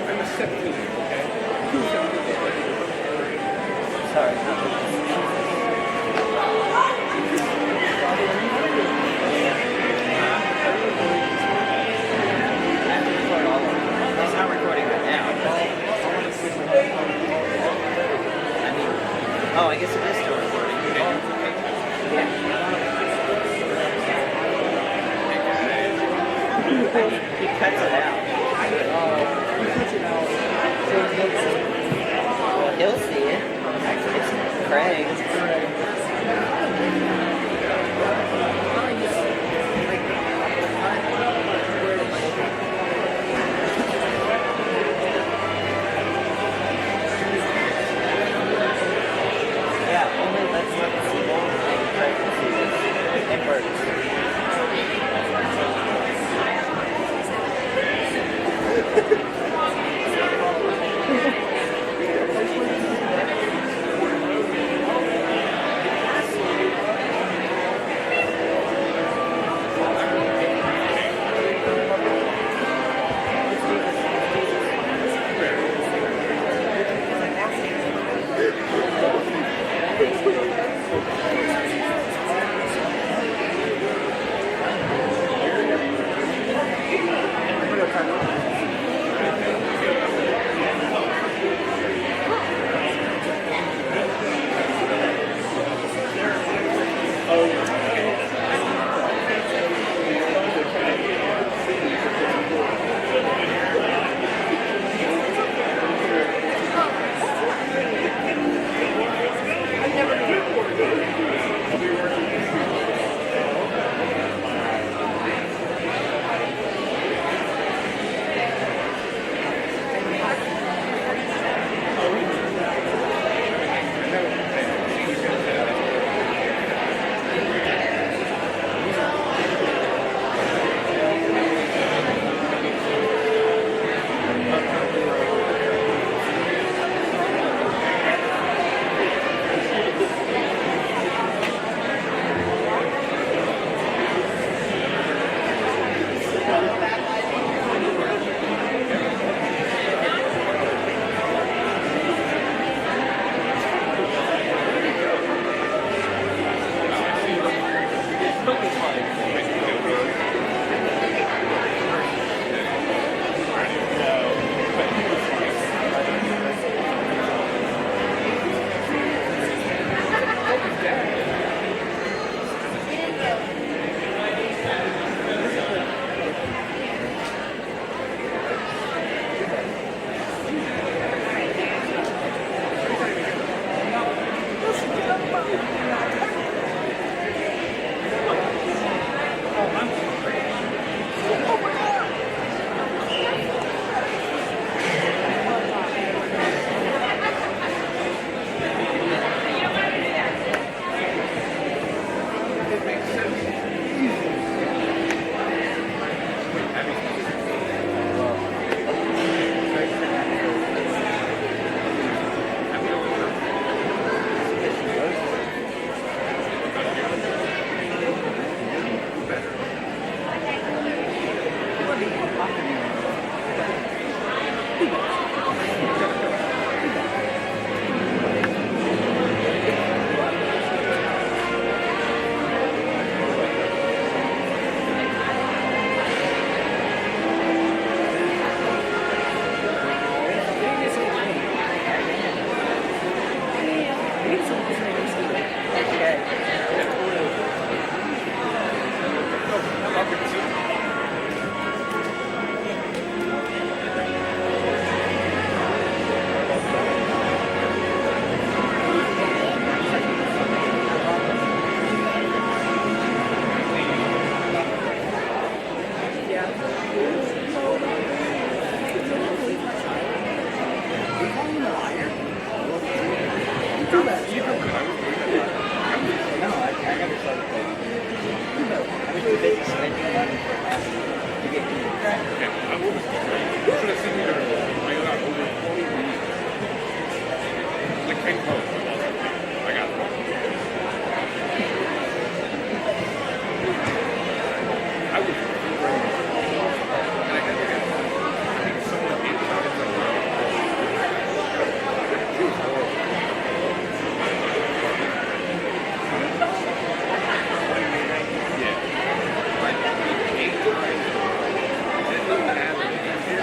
I'm a septic, okay? Two septic. Sorry. It's not recording right now. I mean, oh, I guess it is still recording. He cuts it out. Well, he'll see it. It's Craig. Yeah, only let's look at the whole thing. Craig can see this. It works. should have seen me during the I got over 20 weeks. Like, came close. I got it. I was afraid. And I had to get I think someone in She was horrible. Yeah. Like 8 times. And nothing happened.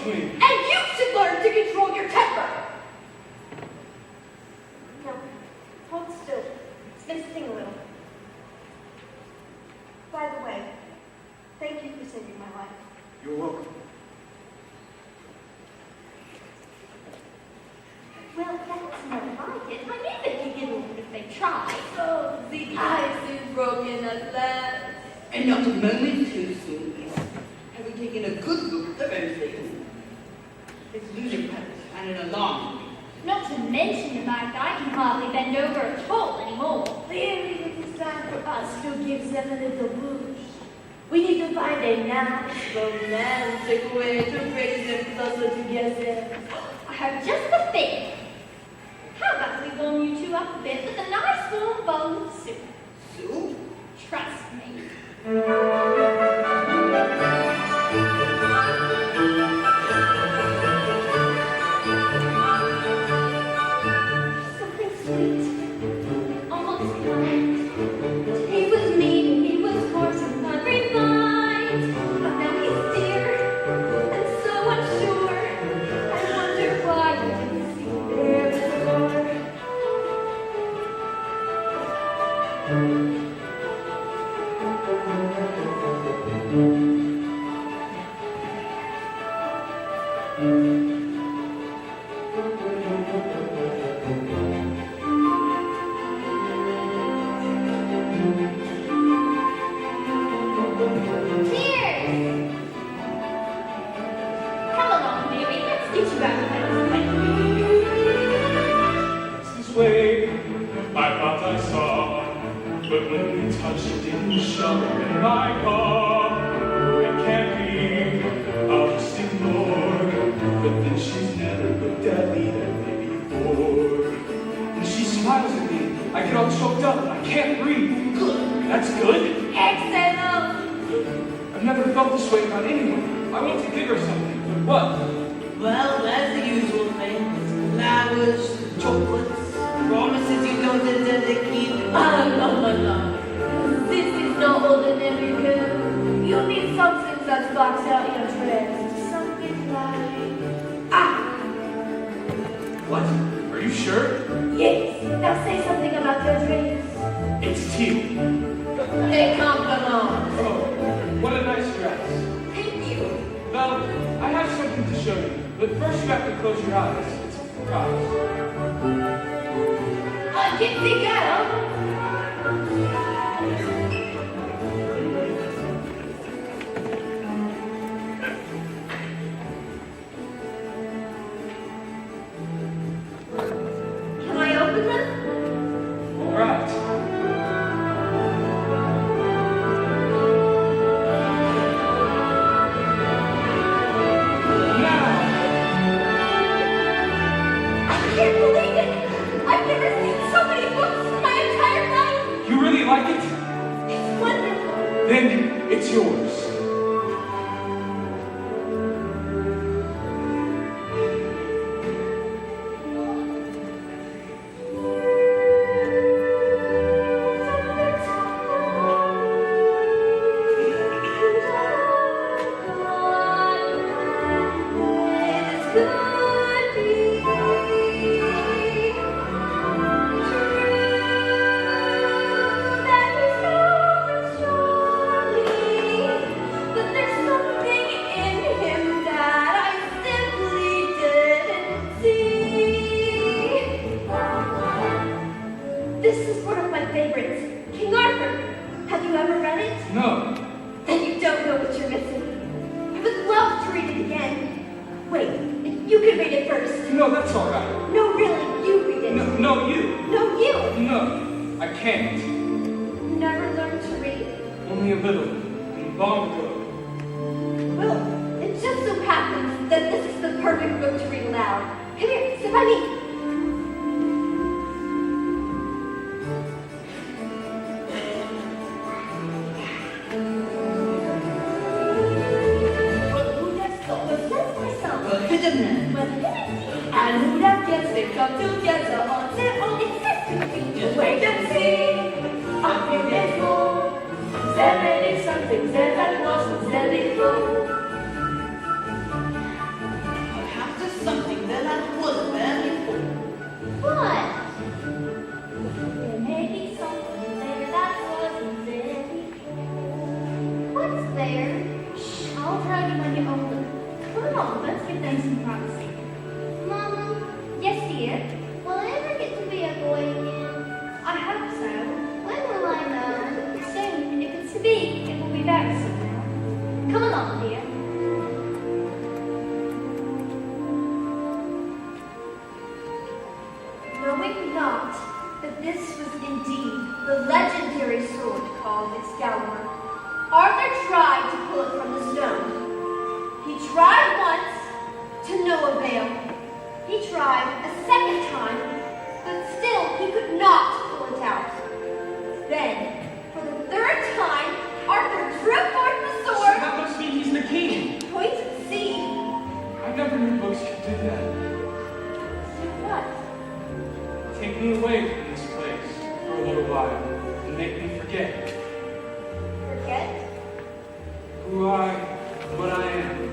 me. And you should learn to control your temper. No, hold still. It's gonna sting a little. By the way, thank you for saving my life. You're welcome. Well, that's not like it. I knew they could get over it if they tried. Oh, the ice is broken at last. And not a moment too soon, miss. Have you taken a good look at the Wednesday? It's ludicrous and an alarm. Not to mention the fact I can hardly bend over at all anymore. Clearly it is time for us to give them a little push. We need to find a nice, romantic way to bring them closer together. I have just the thing. How about we warm you two up a bit with a nice warm bowl of soup? Soup? Trust me. Something sweet, almost kind. He was mean, he was coarse and unrefined. But now he's dear and so unsure. I wonder why he didn't see there before. Cheers! Come along, baby. Let's get you back to It's this way, I thought I saw, but when we touched, it didn't show in my car. It can't be, I'll just ignore. But then she's never looked at me that way before. And she smiles at me, I get all choked up, I can't breathe. Good, that's good. Excellent! I've never felt this way about anyone. I want to give her something, but what? Well, that's the usual thing. Flowers, chocolates, promises you don't intend to keep. No. This is no ordinary girl. You need something that sparks out your interest. Something like... What? Are you sure? Yes. Now say something about your dreams. It's teal. They come along. Oh, what a nice dress. Thank you. Well, I have something to show you, but first you have to close your eyes. It's a surprise. A gypsy girl. Can I open them? All right. Now, I can't believe it! I've never seen so many books in my entire life! you really like it? It's wonderful! Then it's yours. This is one of my favorites, King Arthur. Have you ever read it? No. Then you don't know what you're missing. I would love to read it again. Wait, you can read it first. No, that's all right. No, really, you read it. No, you. No, you. No, I can't. You never learned to read? Only a little. Long ago. Well, it just so happens that this is the perfect book to read aloud. Come here, sit by me. And who that gets they come together on their own. It's just too cute. Just wait and see. A few days more. There may be something there that wasn't there before. make some privacy. Mama, Yes, dear. will I ever get to be a boy again? I hope so. When will I know? Soon, if it's to be, it will be very soon now. Come along, dear. Knowing not that this was indeed the legendary sword called Excalibur, Arthur tried to pull it from the stone. He tried once, to no avail. He tried a second time, but still he could not pull it out. Then, for the third time, Arthur drew forth the So sword, that must mean he's the king. pointed to sea. I never knew books could do that. Do what? Take me away from this place for a little while and make me forget Forget? who what I am.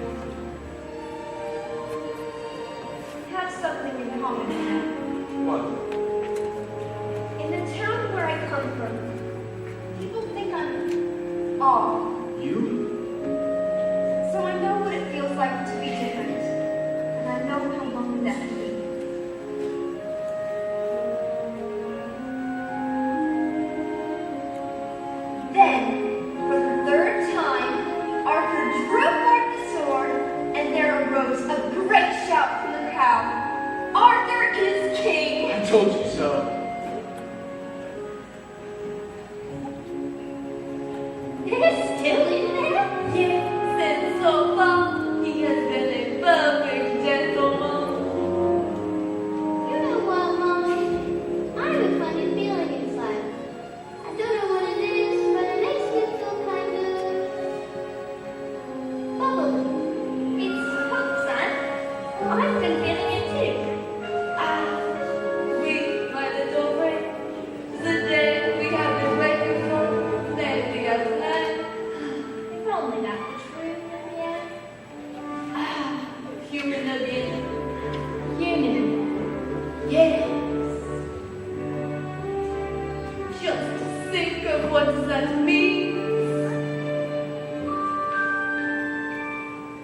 Have something in common with them. What? In the town where I come from, people think I'm odd. You? So I know what it feels like to be different. And I know how lonely that can be. Then, for the third time, Arthur drew forth the sword, and there arose a great shout from the crowd. Arthur is king! I told you so. He's still in there? Yes, and so far he has been a perfect gentleman. You know what, Mommy? I have a funny feeling inside. I don't know what it is, but it makes me feel kind of bubbly. It's hope, son. I've been feeling it too. Ah, we, my little friend, the day we have been waiting for, maybe as night. If only that were true in the end. Ah, human again. Human. Yes. Just think of what that means.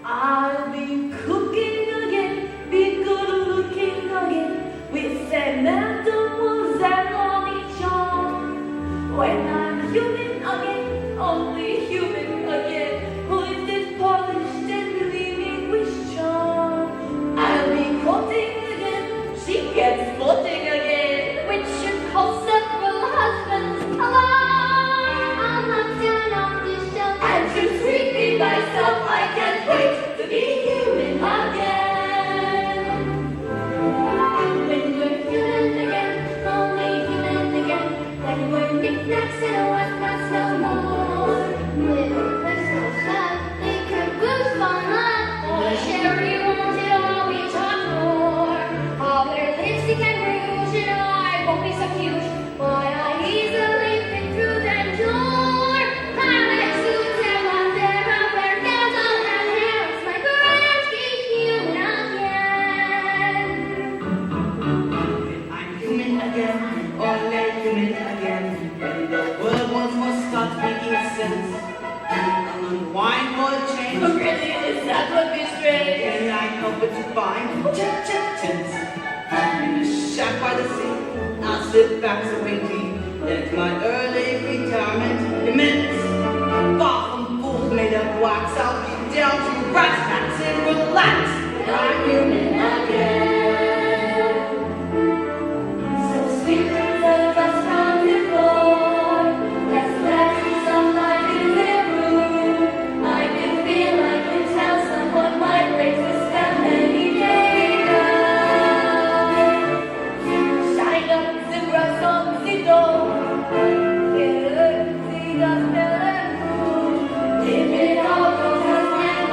I'll be cooking again, be good looking again, with Sam Mademoiselle on each arm. When I'm human again, only human again, who is this polished and gleaming with charm? I'll be courting again, she gets sporting again, which should call several husbands alarm. I'll hop down off the shelf And to treat me myself, I can't wait to be human again. When we're human again, only human again, when we're knickknacks and whatnots no more. with a pistol shot. They could boost on up. The cherry won't it all be taught for. I'll wear lipstick and rouge and I won't be so huge. Why I easily fit through that door. I wear suits and one there, I wear gowns, I'll have hair. It's my courage, be human again. I'm human again, only human again. When the world once more starts making sense, I'll unwind for a change. Really, is that what be strange? Can I help but to find tense? In the shack by the sea, I'll sit back so winky. Let my early retirement immense. Far from fools made of wax, I'll be down to brass tacks and relax. I'm human again. So sweet the dust from before. Yes, that is some light in their room. I can feel, I can tell someone might break the spell any day now. Shine up the grass on the door. See the spell and move. If it all goes as planned,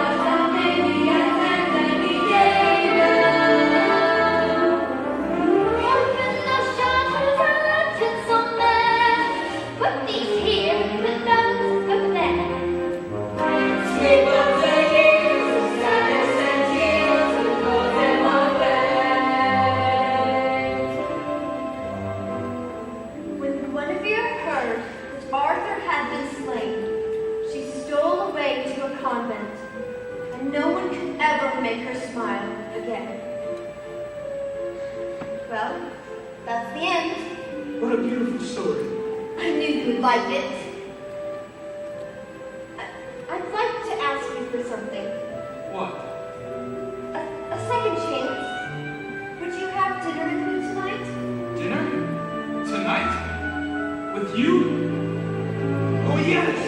make her smile again. Well, that's the end. What a beautiful story. I knew you'd like it. I'd like to ask you for something. What? A second chance. Would you have dinner with me tonight? Dinner? Tonight? With you? Oh, yes!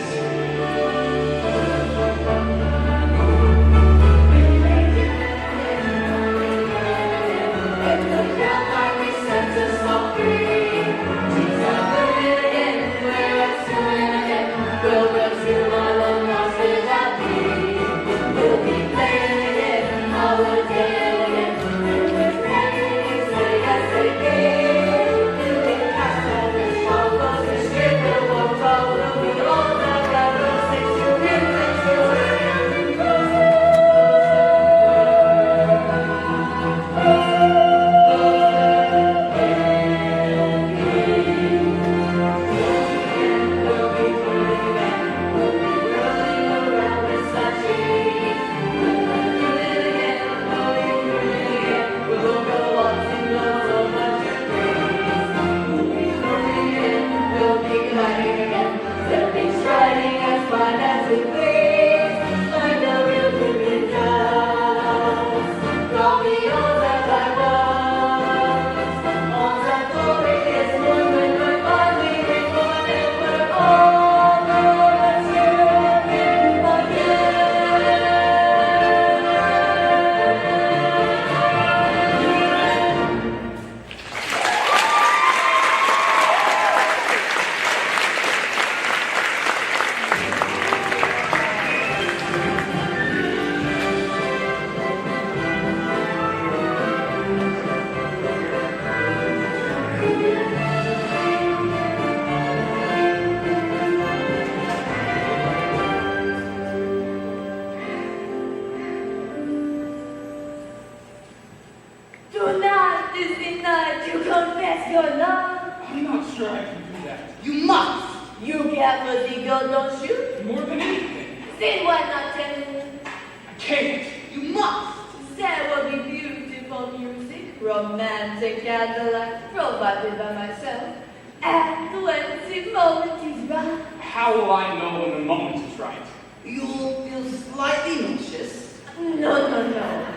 Tonight is the night you confess your love. I'm not sure I can do that. You must. You get what the girl, don't you? More than anything. Then why not tell me? I can't. You must. There will be beautiful music, romantic candlelight, provided by myself. And when the moment is right, How will I know when the moment is right? You'll feel slightly nauseous. no.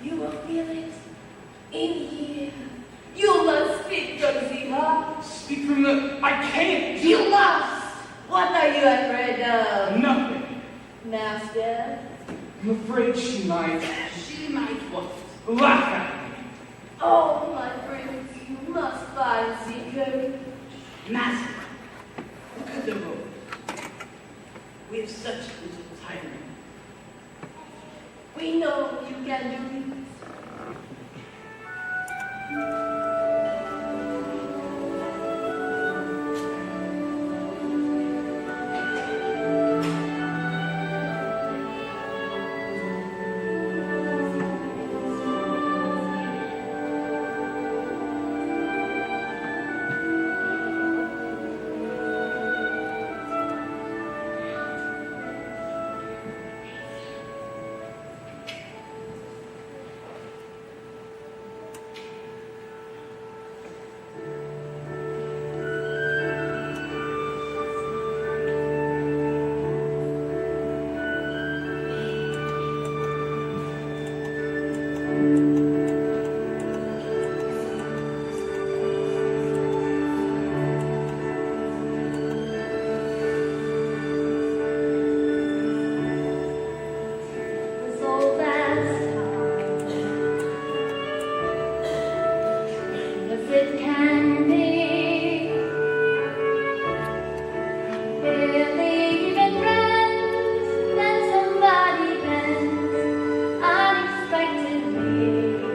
You will feel it in here. You must speak from the heart. Speak from the... I can't. You must. What are you afraid of, Nothing. Master? I'm afraid she might She might what? laugh at me. Oh, my friends, you must find the courage. Master, look at the road. We have such little time. We know you can do it. Unexpectedly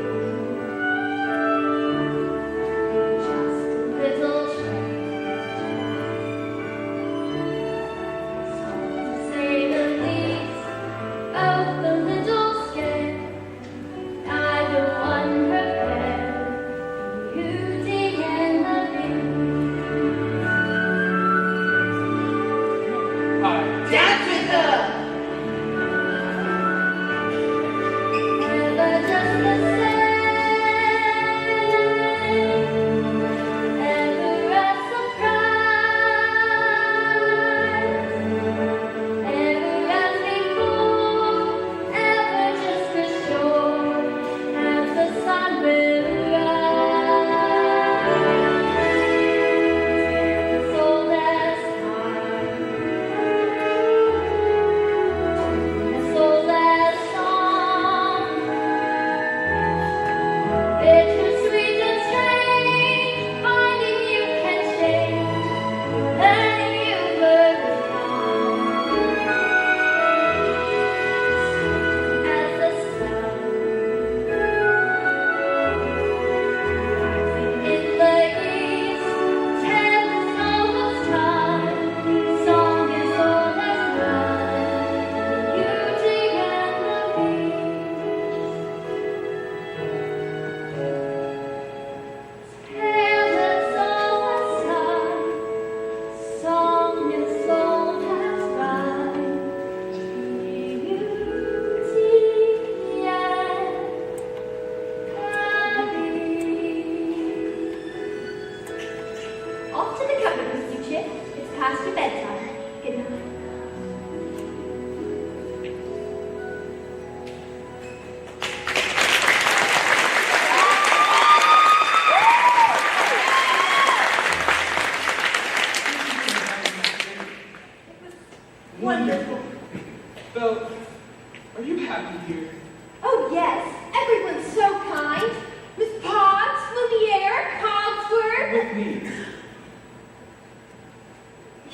Oh, yes. Everyone's so kind. Miss Potts, Lumiere, Cogsworth. With me.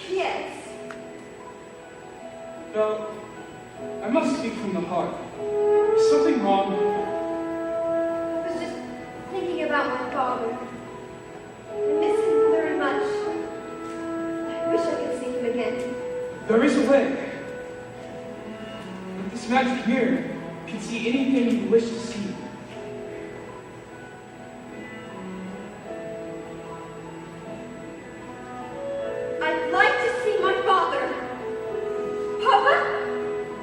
Yes. Belle, I must speak from the heart. Is something wrong? I was just thinking about my father. I miss him very much. I wish I could see him again. There is a way. With this magic mirror, you can see anything you wish to see. I'd like to see my father. Papa?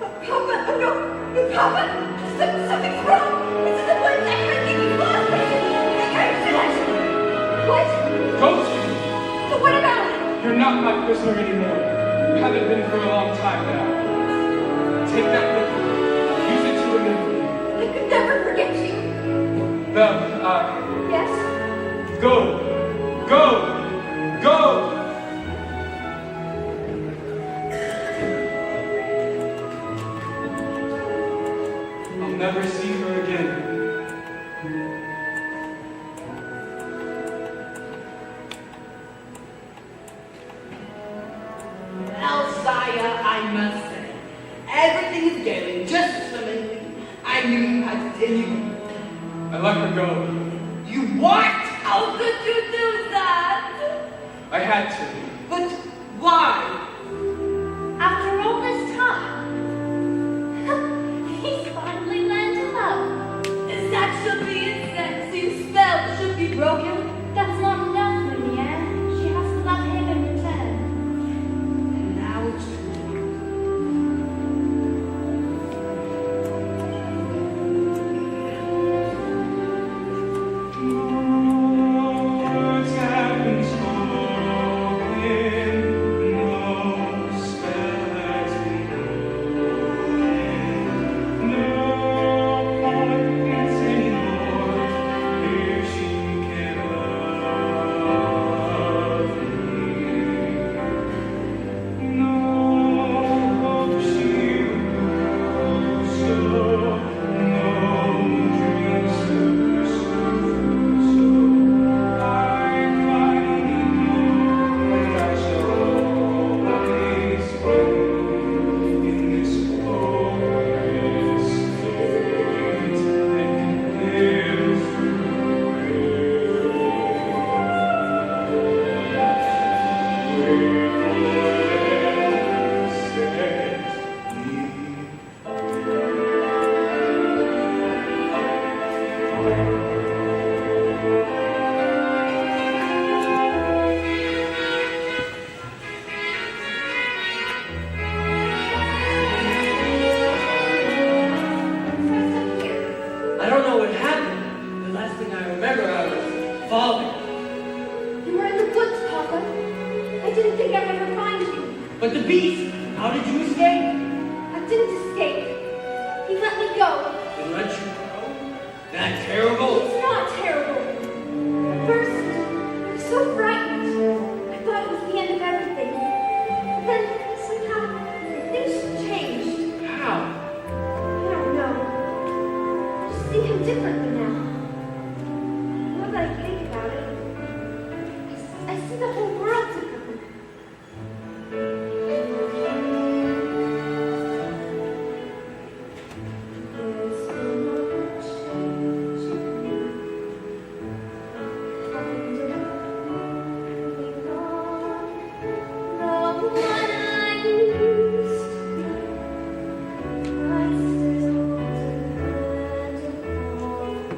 Papa? Oh, no. Papa? Something's wrong. This isn't what I think he's lost me. What? Ghost! So what about it? You're not my prisoner anymore. You haven't been for a long time now. Take that with you. Use it to remember me. I could never forget you. Belle, Yes? go! Go! Go! I'll never see her again. Well, sire, I must say, everything is going just swimmingly. I knew you had to tell you. I let her go. You what? How could you do that? I had to. But why? After all this time, he's finally learned to love. That should be it then. Seems spell should be broken. That's not enough, Lumiere. She has to love him in return. And now it's Words have been spoken, no spell has been broken, no confidence anymore if she can love me. No hope she'll lose, no dreams to pursue. So I finally know that I shall always be in this hopeless state and can live through I don't know what happened. The last thing I remember, I was falling. You were in the woods, Papa. I didn't think I'd ever find you. But the beast, how did you escape? I didn't escape. He let me go. They let you go? That terrible? It's not terrible. At first, I was so frightened. I thought it was the end of everything. But then, somehow, things changed. How? I don't know. I just see him differently now. Now that I think about it, I see the whole world differently. There's so much the one I used to be. I still depend upon.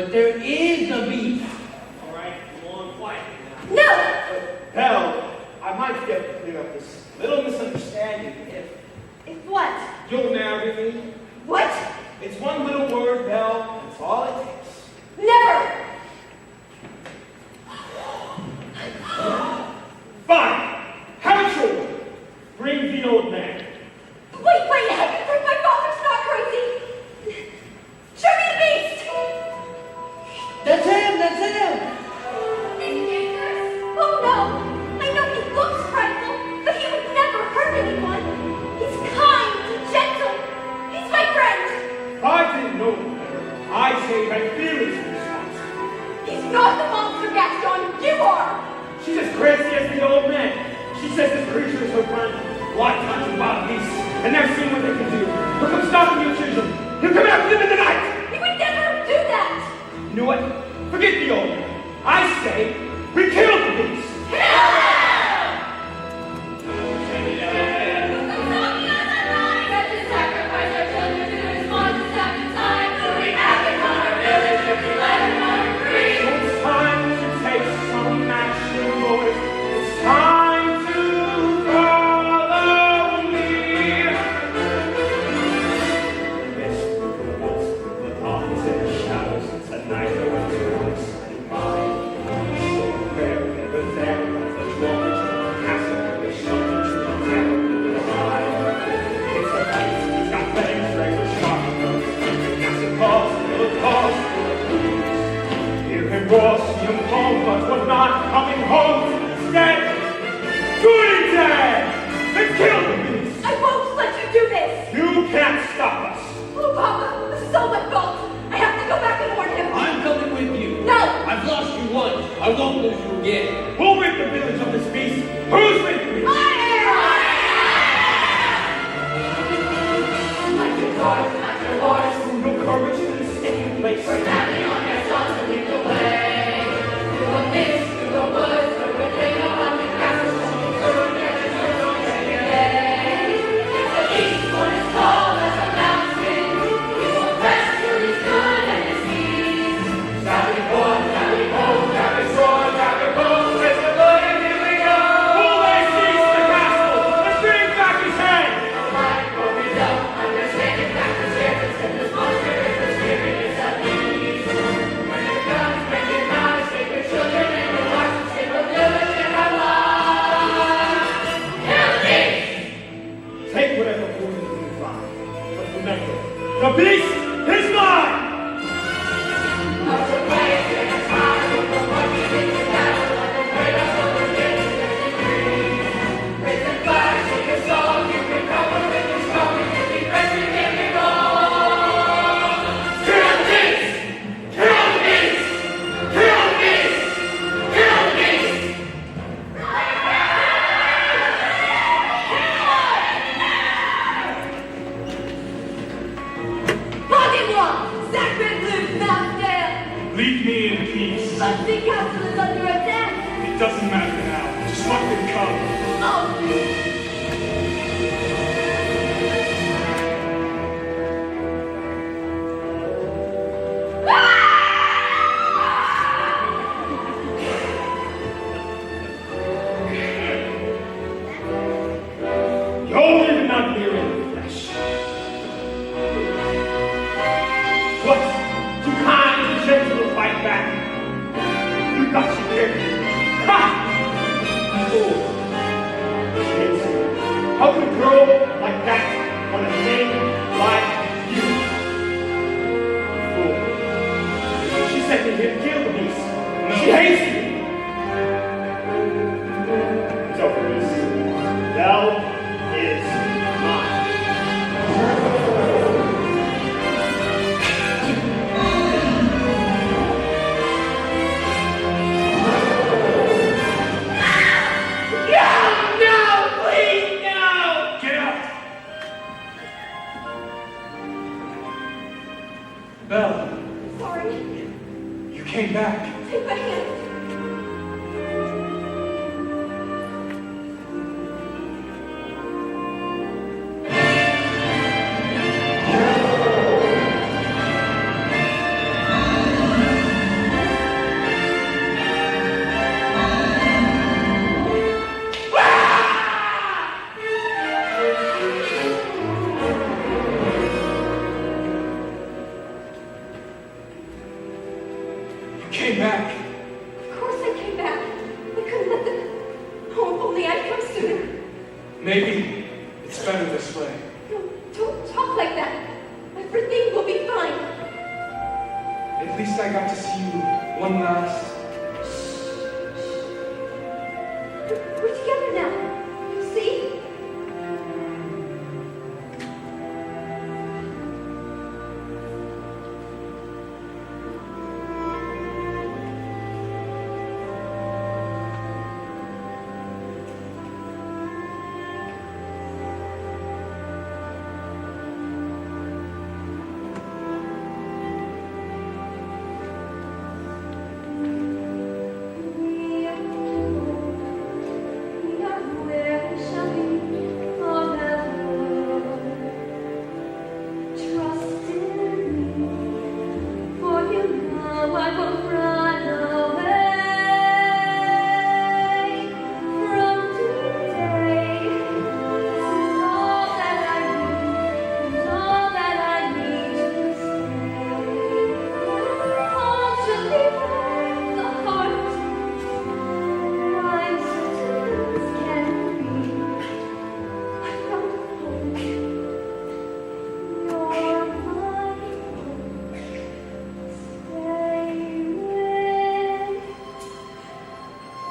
But there is a beast. All right, come on, quiet now. No! Belle, I might be able to clear up this little misunderstanding If what? if you'll marry me. What? It's one little word, Belle. That's all it takes. Never! Fine. Have it your way. Bring the old man. Wait, heaven, my father's not crazy! Show me the beast! That's him! Is he dangerous? Oh no! I know he looks frightful, but he would never hurt anyone. He's kind and gentle. He's my friend. If I didn't know him, I'd say my feelings were responsible. He's not the monster, Gaston. You are. She's as crazy as the old man. She says this creature is her friend. Why touch wild beasts and never see what they can do? He'll come stalking your children. He'll come after them in the night. He would never do that. You know what? Forget the old man. I say we kill the beast. It's time to take some action, boys. It's time to follow me. Yes, through the woods, through the darkness and the shadows, tonight I went to once in mind. So very never there, the drawbridge of the castle, the shelter to the town, the high. It's a place, it's got fangs, razor sharp nose, the castle calls, little calls, here it was, young home, but was not coming home. Instead, good dead! They killed the beast! I won't let you do this. You can't stop us! Oh, Papa, this is all my fault. I have to go back and warn him. I'm coming with you. No! I've lost you once. I won't lose you again. Who'll rid the village of this beast? Who's rid the beast? No courage in this stinking place. Who'll lay siege to the castle and bring back his head? Take whatever food you can find. But remember, the beast is mine! Kill the beast! Kill the beast! Kill the beast! Kill the beast! Rendez-moi! Sacre bleu, master! Leave me in peace. But the castle is under attack. It doesn't matter now. Just let them come. Oh, You'll live not here in the flesh. What? Too kind and gentle to fight back? You got your kick. Ha! Fool. Kids, how could a girl like that want a thing like you? Fool. She sent me here to kill the beast. She hates you. It's over, Beast. Belle is mine. No, please, no! Get out! Maybe it's better this way. Don't talk like that. Everything will be fine. At least I got to see you one last. We're together now. You see?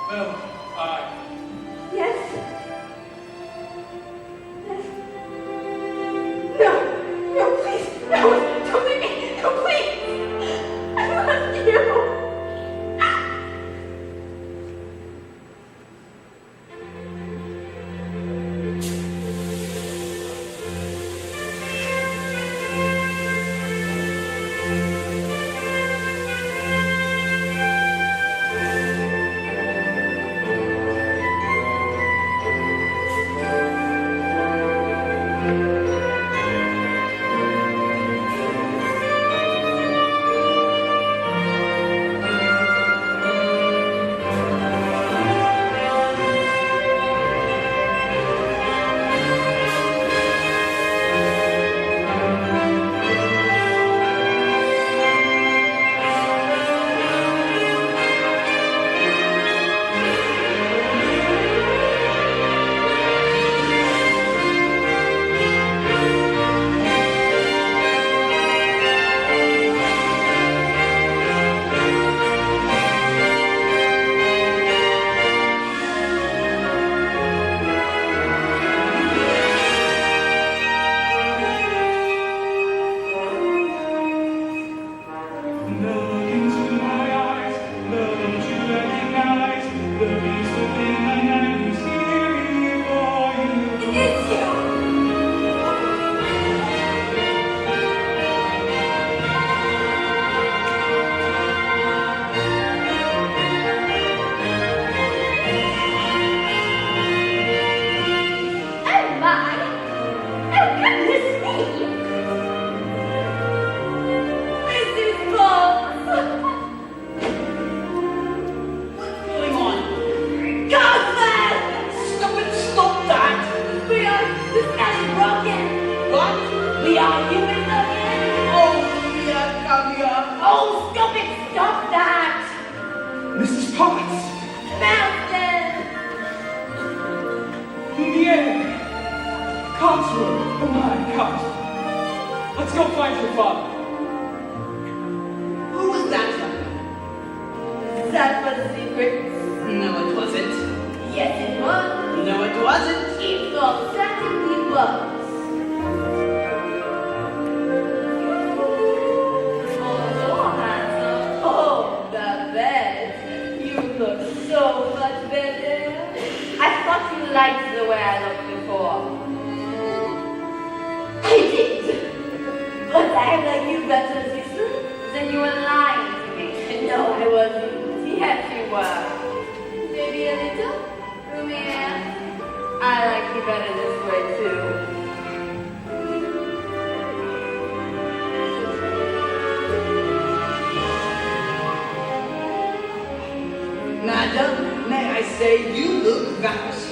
Well, Yes? No! No, please! No! Don't leave me! No, please! I love you! Look into my eyes, learn to recognize the beast within the night who's here for you. It's you! Oh my! Oh goodness me! Mrs. Bones! What's going on? Cosman! Stop it! Stop that! We are... The sky is broken! What? We are humans again! Oh, yeah, come here. Oh, stop it! Stop that! Mrs. Potts! Mountain! In the air! Cotswold! Oh my gosh! Let's go find your father. Who was that? That was a secret. No, it wasn't. Yes, it was. No, it wasn't. It so certainly was. Oh, you're handsome. Oh, the best. You look so much better. I thought you liked the way I looked before. I did. But I like you better, sister. Then you were lying to me. No, I wasn't. Yes, you were. Maybe a little? Roomy air? I like you better this way, too. Madam, may I say you look vast.